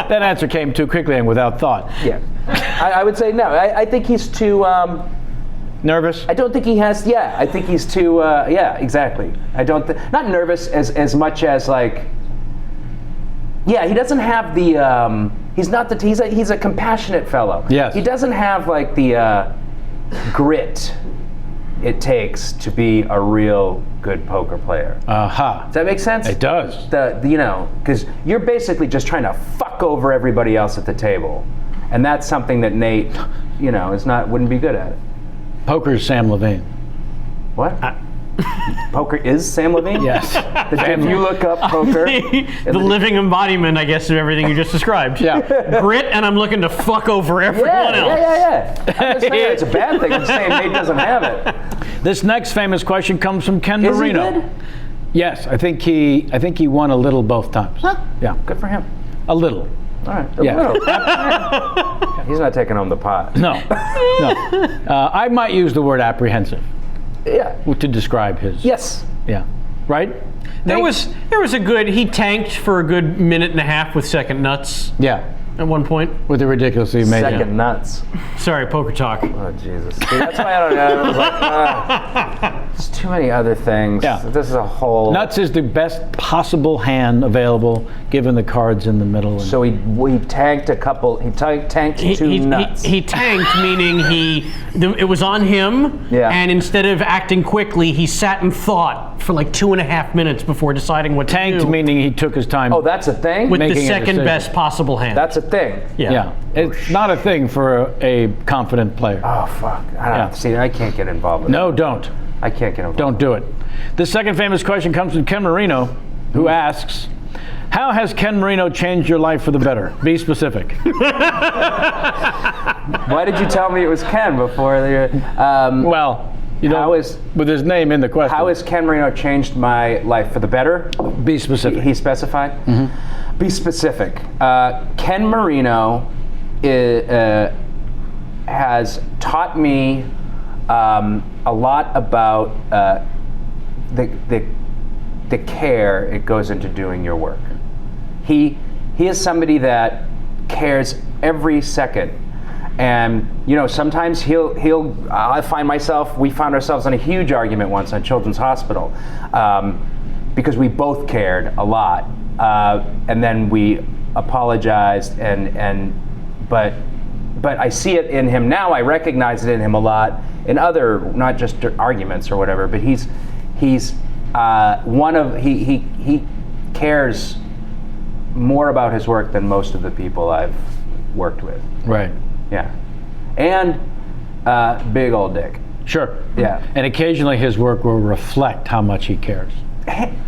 That answer came too quickly and without thought. Yeah, I would say no. I think he's too nervous. I don't think he has. Yeah, I think he's too. Yeah, exactly. I don't. Not nervous as much as like. Yeah, he doesn't have the. He's not the. He's a compassionate fellow. Yes. He doesn't have like the grit it takes to be a real good poker player. Does that make sense? It does. Because you're basically just trying to fuck over everybody else at the table, and that's something that Nate, wouldn't be good at it. Poker is Sam Levine. What? Poker is Sam Levine? Yes. If you look up poker, the living embodiment, I guess, of everything you just described. Yeah. Grit, and I'm looking to fuck over everyone else. Yeah. I'm just saying it's a bad thing. I'm saying Nate doesn't have it. This next famous question comes from Ken Marino. Is he good? Yes, I think he won a little both times. Huh? Yeah. Good for him. A little. All right. Yeah. He's not taking home the pot. No. I might use the word apprehensive. Yeah. To describe his. Yes. Yeah. Right? There was a good. He tanked for a good minute and a half with second nuts. Yeah. At one point. With the ridiculously amazing. Second nuts. Sorry, poker talk. Oh Jesus. See, that's why I don't know. I was like, there's too many other things. Yeah. This is a whole. Nuts is the best possible hand available, given the cards in the middle. So he tanked a couple. He tanked two nuts. He tanked, meaning it was on him. Yeah. And instead of acting quickly, he sat and thought for like 2.5 minutes before deciding what to do. Tanked meaning he took his time. Oh, that's a thing. With the making a second decision. best possible hand. That's a thing. Yeah. It's not a thing for a confident player. Oh fuck! I don't see. I can't get involved with No, that. don't. I can't get involved. Don't do it. The second famous question comes from Ken Marino, who asks, "How has Ken Marino changed your life for the better? Be specific." Why did you tell me it was Ken before? Well, with his name in the question. How has Ken Marino changed my life for the better? Be specific. He specified? Mm-hmm. Be specific. Ken Marino has taught me a lot about the care it goes into doing your work. He is somebody that cares every second. And sometimes we found ourselves in a huge argument once at Children's Hospital because we both cared a lot, and then we apologized. But I see it in him now. I recognize it in him a lot in other, not just arguments or whatever. But he cares more about his work than most of the people I've worked with. Right. Yeah. And big old dick. Sure. Yeah. And occasionally his work will reflect how much he cares.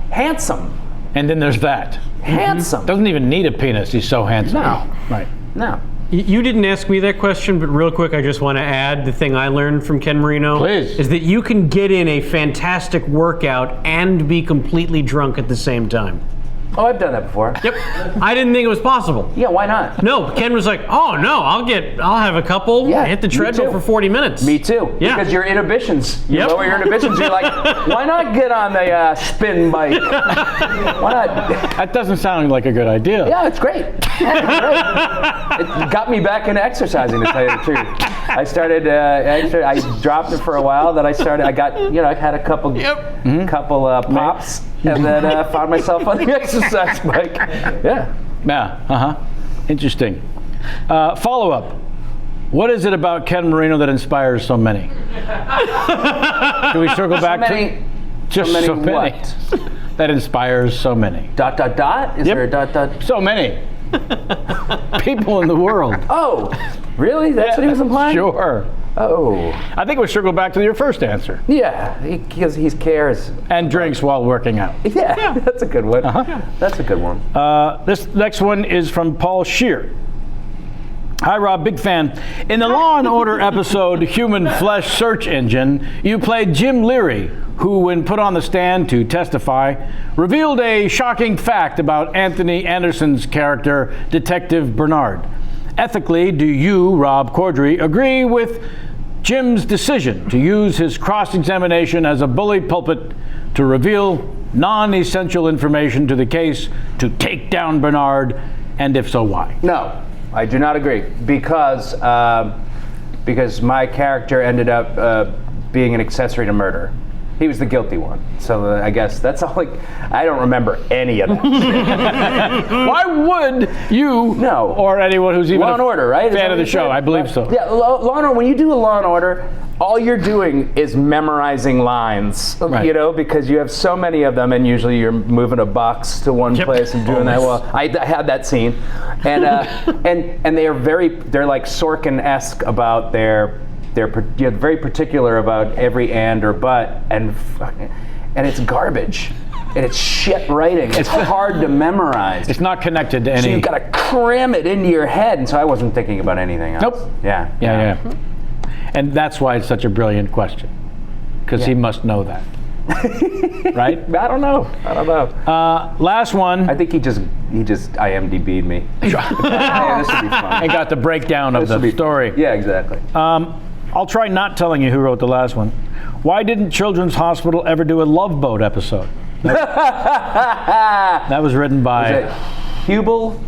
Handsome. And then there's that. Handsome. Doesn't even need a penis. He's so handsome. No. Right. No. You didn't ask me that question, but real quick, I just want to add the thing I learned from Ken Marino. Please. Is that you can get in a fantastic workout and be completely drunk at the same time. Oh, I've done that before. Yep. I didn't think it was possible. Yeah, why not? No, Ken was like, "Oh no, I'll have a couple. Yeah, hit the me treadmill too. for 40 minutes." Me too. Yeah. Because your inhibitions, you Yep. lower your inhibitions. You're like, why not get on the spin bike? Why not? That doesn't sound like a good idea. Yeah, it's great. It's great. It got me back into exercising, to tell you the truth. I started. I dropped it for a while. Then I got. I had a couple pops, and then found myself on the exercise bike. Yeah. Yeah. Interesting. Follow-up. What is it about Ken Marino that inspires so many? Can we circle back many- to just so many many what? that inspires so many? Dot dot dot. Is Yep. there a dot dot? So many people in the world. Oh, really? That's what he was implying? Sure. Oh, I think we'll circle back to your first answer. yeah. Because he cares. And drinks while working out. Yeah, that's a good one. That's a good one. This next one is from Paul Shear. Hi, Rob, big fan. In the Law & Order episode Human Flesh Search Engine, you played Jim Leary, who, when put on the stand to testify, revealed a shocking fact about Anthony Anderson's character, Detective Bernard. Ethically, do you, Rob Corddry, agree with Jim's decision to use his cross-examination as a bully pulpit to reveal non-essential information to the case to take down Bernard, and if so, why? No, I do not agree because my character ended up being an accessory to murder. He was the guilty one. So I guess that's all. I don't remember any of that. Why would you No. or anyone who's even Law and Order, right? Is fan that of what the you show? said? I believe so. Yeah, Law and Order. When you do a Law and Order, all you're doing is memorizing lines. Right. Because you have so many of them, and usually you're moving a box to one place and doing that. Well, I had that scene, and and they're like Sorkin-esque about they're very particular about every and or but, and it's garbage. And it's shit writing. It's hard to memorize. It's not connected to any. So you've got to cram it into your head. And so I wasn't thinking about anything else. Nope. Yeah. Yeah. And that's why it's such a brilliant question, because he must know that. Right? I don't know. Last one. I think he just IMDb'd me. Yeah, this would be fun. I got the breakdown of This would the be story. Yeah, exactly. I'll try not telling you who wrote the last one. Why didn't Children's Hospital ever do a Love Boat episode? That was written by... Was it Hubel?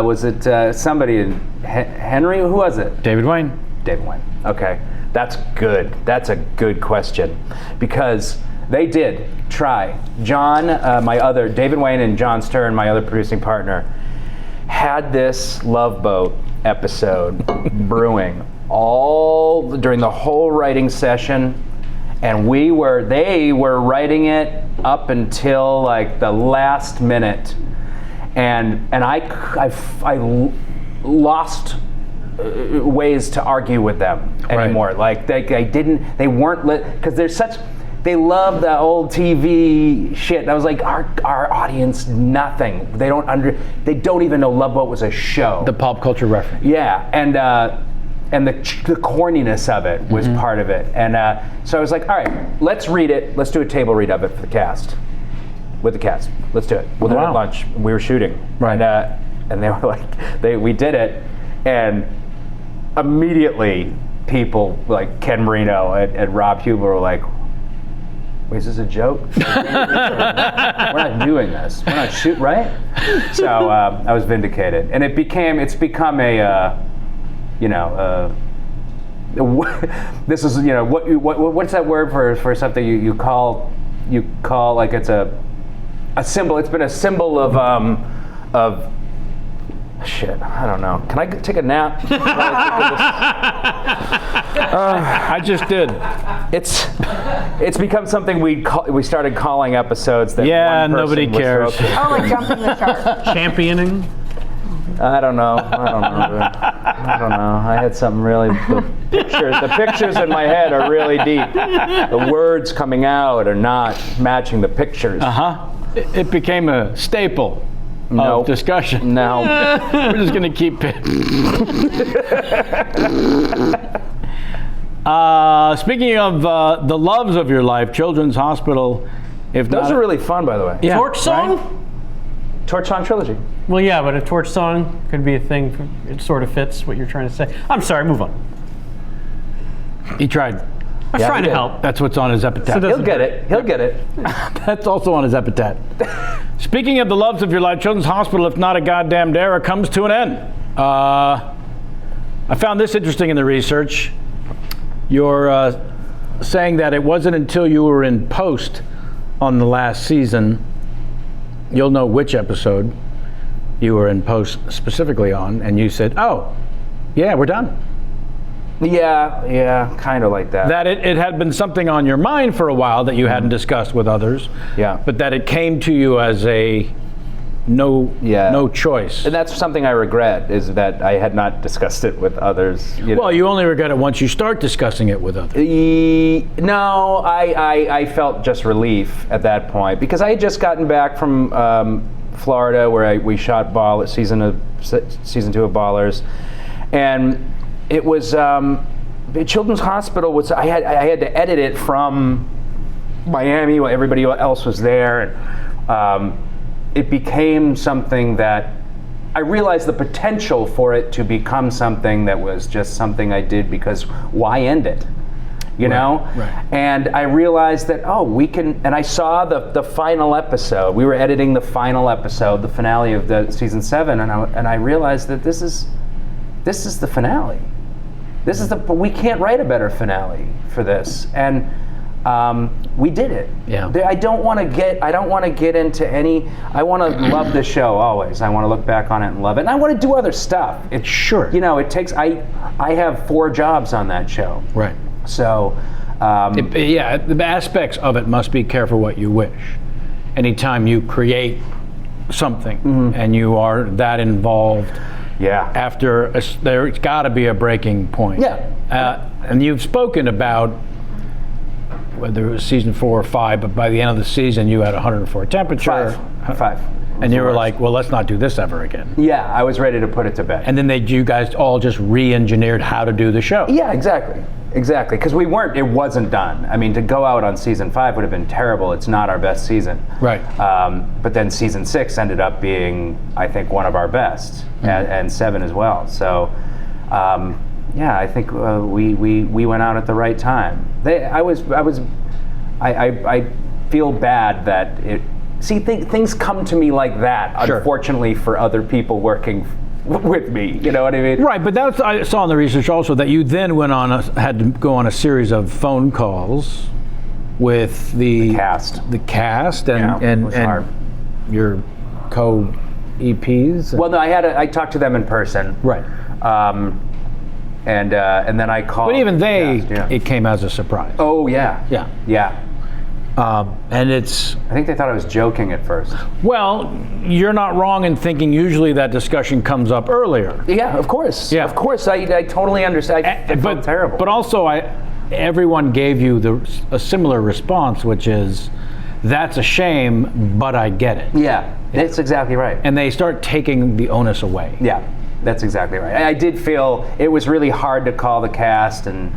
Was it somebody in Henry? Who was it? David Wayne. David Wayne. Okay, that's good. That's a good question, because they did try. John, David Wayne and John Stern, my other producing partner, had this Love Boat episode brewing during the whole writing session, and they were writing it up until like the last minute, and I lost ways to argue with them anymore. Right. Like they weren't because they love the old TV shit. And I was like, our audience, nothing. They don't even know Love Boat was a show. The pop culture reference. Yeah, and the corniness of it was part of it. And so I was like, all right, let's read it. Let's do a table read of it for the cast. With the cast. Let's do it. We'll do it at lunch. We were shooting. Right. And they were like, we did it. And immediately people like Ken Marino and Rob Huber were like, wait, is this a joke? We're not doing this. We're not shooting, right? So I was vindicated. And it's become a, this is, what's that word for something you call like it's a symbol. It's been a symbol of shit, I don't know. Can I take a nap? I just did. It's become something we started calling episodes that one person nobody was cares. thrown through. Oh, like jumping the shark. Championing. I don't know. I had something really. The pictures in my head are really deep. The words coming out are not matching the pictures. It became a staple of discussion. No. We're just going to keep it. Speaking of the loves of your life, Children's Hospital. Those are really fun, by the way. Yeah, Torch song? right? Torch Song Trilogy. Well, yeah, but a torch song could be a thing. It sort of fits what you're trying to say. I'm sorry, move on. He tried. I was trying to help. That's what's on his epitaph. So He'll get it. He'll get it. That's also on his epitaph. Speaking of the loves of your life, Children's Hospital, if not a goddamn era, comes to an end. I found this interesting in the research. You're saying that it wasn't until you were in post on the last season, you'll know which episode you were in post specifically on, and you said, oh, yeah, we're done. Yeah, kind of like that. That it had been something on your mind for a while that you hadn't discussed with others. Yeah. But that it came to you as a no choice. And that's something I regret, is that I had not discussed it with others. Well, you only regret it once you start discussing it with others. No, I felt just relief at that point, because I had just gotten back from Florida, where we shot season 2 of Ballers, and it was Children's Hospital was I had to edit it from Miami while everybody else was there, and it became something that I realized the potential for it to become something that was just something I did because why end it? You know? Right. And I realized that, we can, and I saw the final episode. We were editing the final episode, the finale of the season 7, and I realized that this is the finale. We can't write a better finale for this. And we did it. Yeah. I don't want to get into any. I want to love the show always. I want to look back on it and love it. And I want to do other stuff. Sure. It takes. I have 4 jobs on that show. Right. So. The aspects of it must be careful what you wish. Anytime you create something and you are that involved. Yeah. There's got to be a breaking point. Yeah. And you've spoken about whether it was season 4 or 5, but by the end of the season you had 104 temperature. 5. And you were like, well, let's not do this ever again. Yeah, I was ready to put it to bed. And then you guys all just re-engineered how to do the show. Yeah, exactly. Because it wasn't done. I mean, to go out on season 5 would have been terrible. It's not our best season. Right. But then season 6 ended up being, I think, one of our best, and 7 as well. So, I think we went out at the right time. I feel bad that it. See, things come to me like that. Sure. Unfortunately, for other people working with me, you know what I mean? Right, but I saw in the research also that you then had to go on a series of phone calls with the cast and hard. Your co-EPs. Well, no, I talked to them in person. Right. And then I called. But even it came as a surprise. Oh yeah. Yeah. Yeah. And it's. I think they thought I was joking at first. Well, you're not wrong in thinking usually that discussion comes up earlier. Yeah, of course. Yeah. Of course, I totally understand. I felt terrible. But also, everyone gave you a similar response, which is, that's a shame, but I get it. Yeah, that's exactly right. And they start taking the onus away. Yeah, that's exactly right. I did feel it was really hard to call the cast, and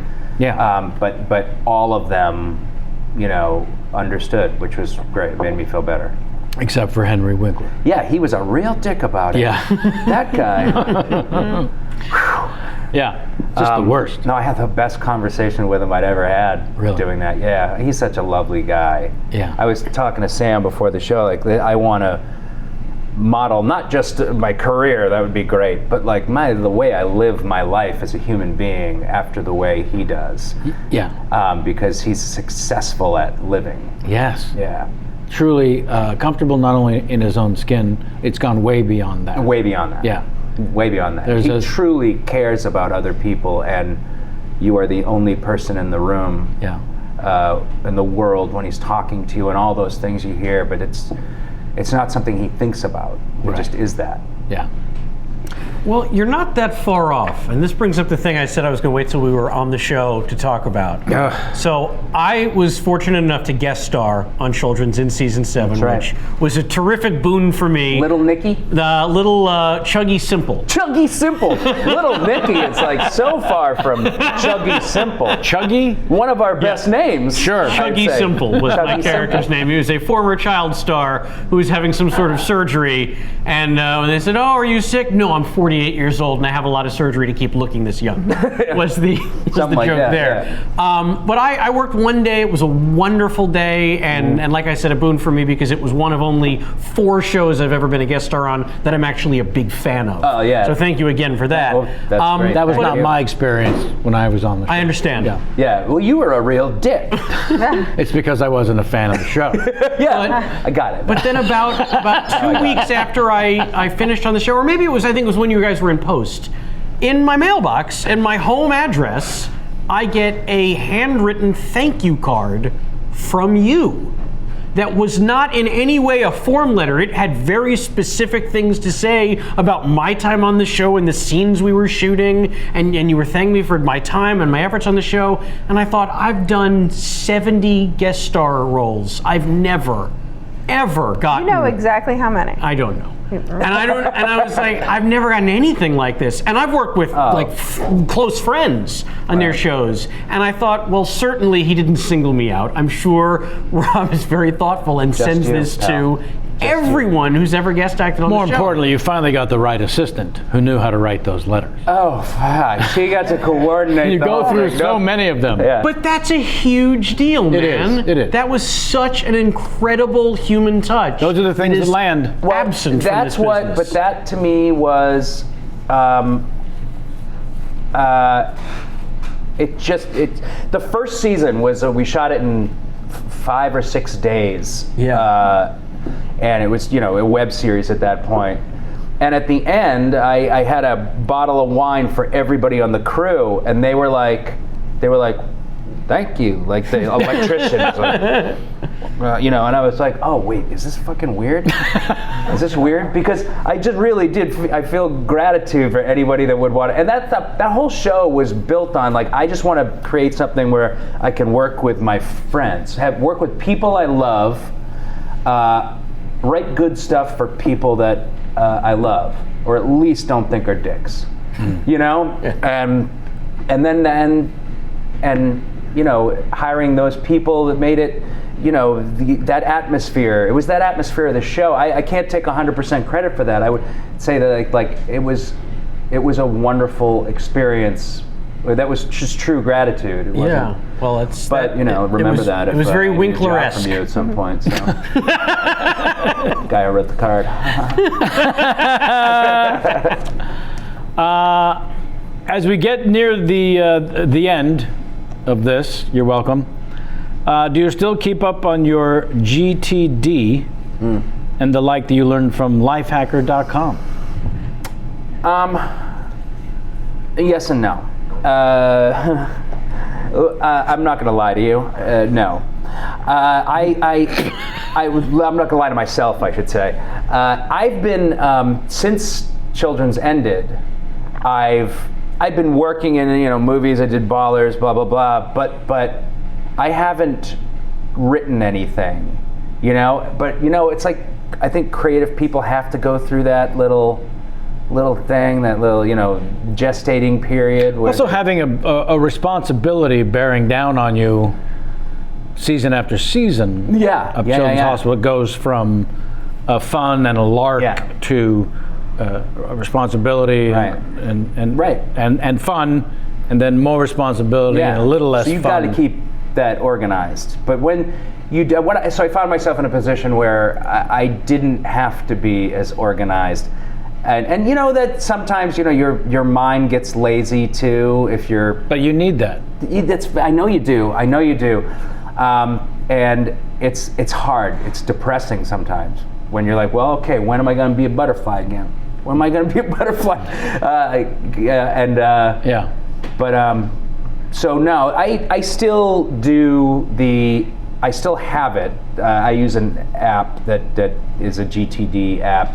but all of them, understood, which was great. It made me feel better. Except for Henry Winkler. Yeah, he was a real dick about it. Yeah. That guy. Yeah, just the worst. No, I had the best conversation with him I'd ever had doing that. Yeah, he's such a lovely guy. Yeah. I was talking to Sam before the show, like, I want to model not just my career, that would be great, but like the way I live my life as a human being after the way he does. Yeah. Because he's successful at living. Yes. Yeah. Truly comfortable not only in his own skin, it's gone way beyond that. Way beyond that. Yeah. Way beyond that. He truly cares about other people, and you are the only person in the room, in the world when he's talking to you, and all those things you hear, but it's not something he thinks about. It just is that. Yeah. Well, you're not that far off. And this brings up the thing I said I was going to wait till we were on the show to talk about. So I was fortunate enough to guest star on Children's in season 7, which was a terrific boon for me. Little Nicky? The little Chuggy Simple. Chuggy Simple. Little Nicky is like so far from Chuggy Simple. Chuggy? One of our best names. Sure. Chuggy Simple was my character's name. He was a former child star who was having some sort of surgery. And when they said, "Oh, are you sick?" "No, I'm 48 years old and I have a lot of surgery to keep looking this young." was the joke there. Yeah. But I worked one day. It was a wonderful day. And like I said, a boon for me because it was one of only 4 shows I've ever been a guest star on that I'm actually a big fan of. Oh, yeah. So thank you again for that. Well, that's great. That was not my experience when I was on the show. I understand. Yeah, well, you were a real dick. It's because I wasn't a fan of the show. I got it. But then about 2 weeks after I finished on the show, or maybe I think it was when you guys were in post, in my mailbox and my home address, I get a handwritten thank you card from you that was not in any way a form letter. It had very specific things to say about my time on the show and the scenes we were shooting, and you were thanking me for my time and my efforts on the show. And I thought, I've done 70 guest star roles. I've never, ever gotten... You know exactly how many. I don't know. And I was like, I've never gotten anything like this. And I've worked with close friends on their shows. And I thought, well, certainly he didn't single me out. I'm sure Rob is very thoughtful and sends this to everyone who's ever guest acted on the show. More importantly, you finally got the right assistant who knew how to write those letters. Oh, fuck. She got to coordinate. You go through so many of them. Yeah. But that's a huge deal, man. It is. That was such an incredible human touch. Those are the things that land. Absent from this business. But that to me was, the first season was, we shot it in 5 or 6 days. Yeah. And it was, a web series at that point. And at the end, I had a bottle of wine for everybody on the crew, and they were like, thank you, like the electrician was like, and I was like, oh wait, is this fucking weird? Is this weird? Because I just really did. I feel gratitude for anybody that would want it, and that whole show was built on like, I just want to create something where I can work with my friends, work with people I love, write good stuff for people that I love, or at least don't think are dicks, and hiring those people that made it, that atmosphere. It was that atmosphere of the show. I can't take 100% credit for that. I would say that like it was a wonderful experience. That was just true gratitude. It wasn't, well, it's. But remember that. It was very I need a job Winkler-esque from you at some point. So. Guy who wrote the card. As we get near the end of this, you're welcome. Do you still keep up on your GTD and the like that you learned from lifehacker.com? Yes and no. I'm not going to lie to you. No. I'm not going to lie to myself, I should say. I've been, since Children's ended, I've been working in movies. I did Ballers, blah blah blah. But I haven't written anything, But it's like, I think creative people have to go through that little thing, that little gestating period. Also having a responsibility bearing down on you, season after season. Of Children's Hospital. It goes from a fun and a lark to a responsibility and fun, and then more responsibility and a little less fun. So you've got to keep that organized. But when you do, so I found myself in a position where I didn't have to be as organized. And that sometimes your mind gets lazy too if you're. But you need that. I know you do. And it's hard. It's depressing sometimes when you're like, well, okay, when am I going to be a butterfly again? When am I going to be a butterfly? But so no, I still do I still have it. I use an app that is a GTD app.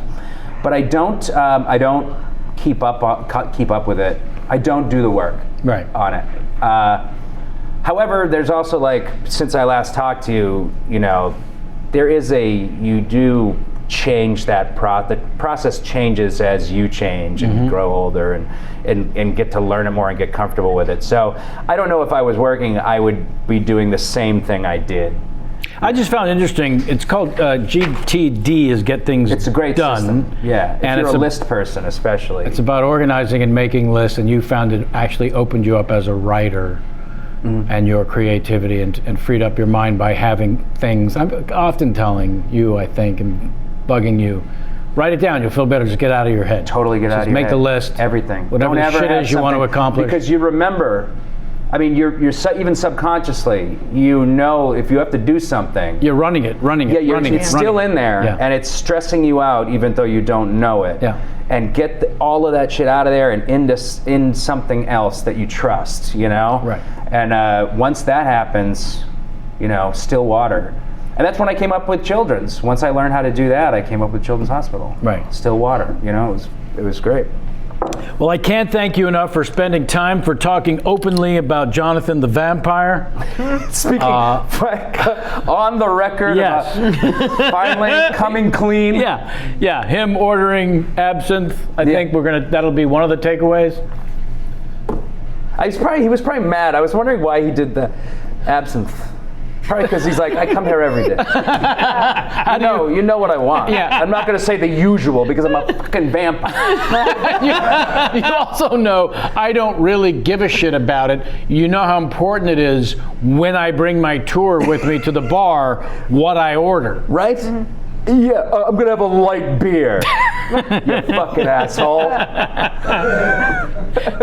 But I don't keep up with it. I don't do the work on it. However, there's also like, since I last talked to you, you do change that the process changes as you change and grow older and get to learn it more and get comfortable with it. So I don't know if I was working, I would be doing the same thing I did. I just found it interesting. It's called GTD, is Get Things Done. It's a great system. Yeah, if you're a list person especially. It's about organizing and making lists, and you found it actually opened you up as a writer and your creativity and freed up your mind by having things. I'm often telling you, I think, and bugging you, write it down. You'll feel better. Just get out of your head. Totally get out of your head. Make the list. Everything. Whatever the shit is you want to accomplish. Because you remember, I mean, you're even subconsciously, if you have to do something. You're running it. It's still in there, and it's stressing you out even though you don't know it. Yeah. And get all of that shit out of there and in something else that you trust, Right. And once that happens, still water. And that's when I came up with Children's. Once I learned how to do that, I came up with Children's Hospital. Right. Still water, it was great. Well, I can't thank you enough for spending time, for talking openly about Jonathan the Vampire. Speaking on the record, yes. About finally coming clean. Yeah, him ordering absinthe. I think that'll be one of the takeaways. He was probably mad. I was wondering why he did the absinthe. Probably because he's like, I come here every day. You know what I want. Yeah. I'm not going to say the usual because I'm a fucking vampire. You also know I don't really give a shit about it. You know how important it is when I bring my tour with me to the bar, what I order. Right? Mm-hmm. Yeah, I'm going to have a light beer. You fucking asshole.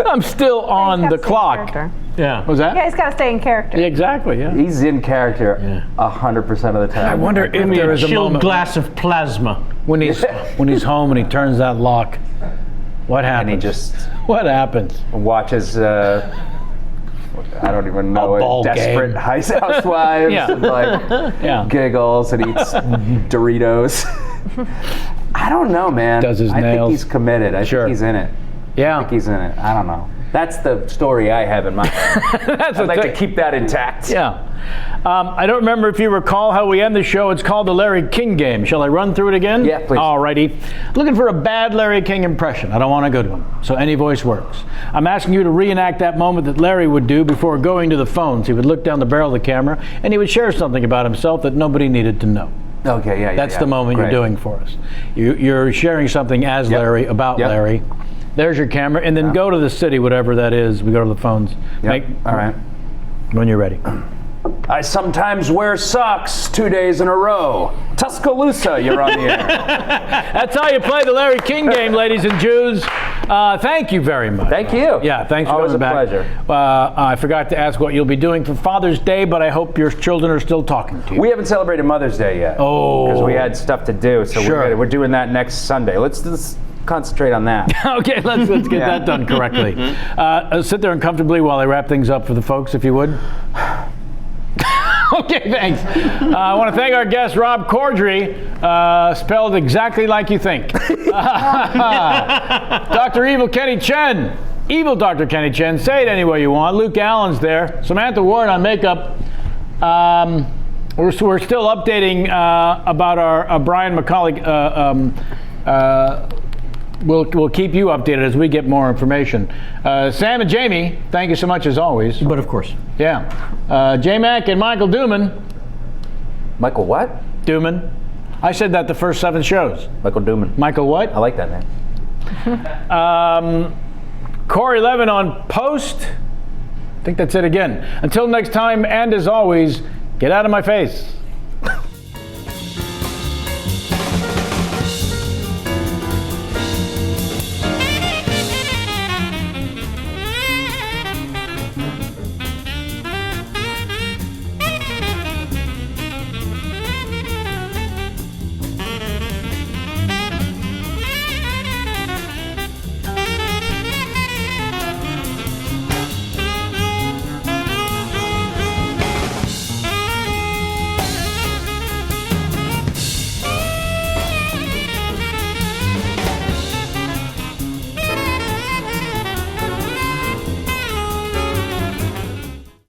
I'm still on the clock. Yeah. Was that? Yeah, he's got to stay in character. Yeah, exactly, yeah. He's in character 100% of the time. I wonder if there is a moment glass of plasma when he's home and he turns that lock. What happens? And he just what happens? Watches I don't even know it. Desperate game. Housewives and giggles and eats Doritos. I don't know, man. Does his nails. I think he's committed. I think he's in it. Yeah. I think he's in it. I don't know. That's the story I have in mind. I'd like to keep that intact. Yeah. I don't remember if you recall how we end the show. It's called the Larry King game. Shall I run through it again? Yeah, please. Alrighty. Looking for a bad Larry King impression. I don't want a good one. So any voice works. I'm asking you to reenact that moment that Larry would do before going to the phones. He would look down the barrel of the camera and he would share something about himself that nobody needed to know. Okay, yeah. That's the moment you're doing for us. You're sharing something as Larry, about Larry. There's your camera, and then go to the city, whatever that is. We go to the phones. All right. When you're ready. I sometimes wear socks 2 days in a row. Tuscaloosa, you're on the air. That's how you play the Larry King game, ladies and Jews. Thank you very much. Thank you. Yeah, thanks for Always coming back. Pleasure. I forgot to ask what you'll be doing for Father's Day, but I hope your children are still talking to you. We haven't celebrated Mother's Day yet. Oh. Because we had stuff to do, so we're doing that next Sunday. Let's concentrate on that. Okay, let's get that done correctly. Sit there uncomfortably while I wrap things up for the folks, if you would. Okay, thanks. I want to thank our guest, Rob Corddry, spelled exactly like you think. Dr. Evil Kenny Chen. Evil Dr. Kenny Chen. Say it any way you want. Luke Allen's there. Samantha Ward on makeup. We're still updating about our Brian McCauley. We'll keep you updated as we get more information. Sam and Jamie, thank you so much as always. But of course. Yeah. J-Mac and Michael Dooman. Michael what? Dooman. I said that the first 7 shows. Michael Dooman. Michael what? I like that name. Corey Levin on post. I think that's it again. Until next time, and as always, get out of my face.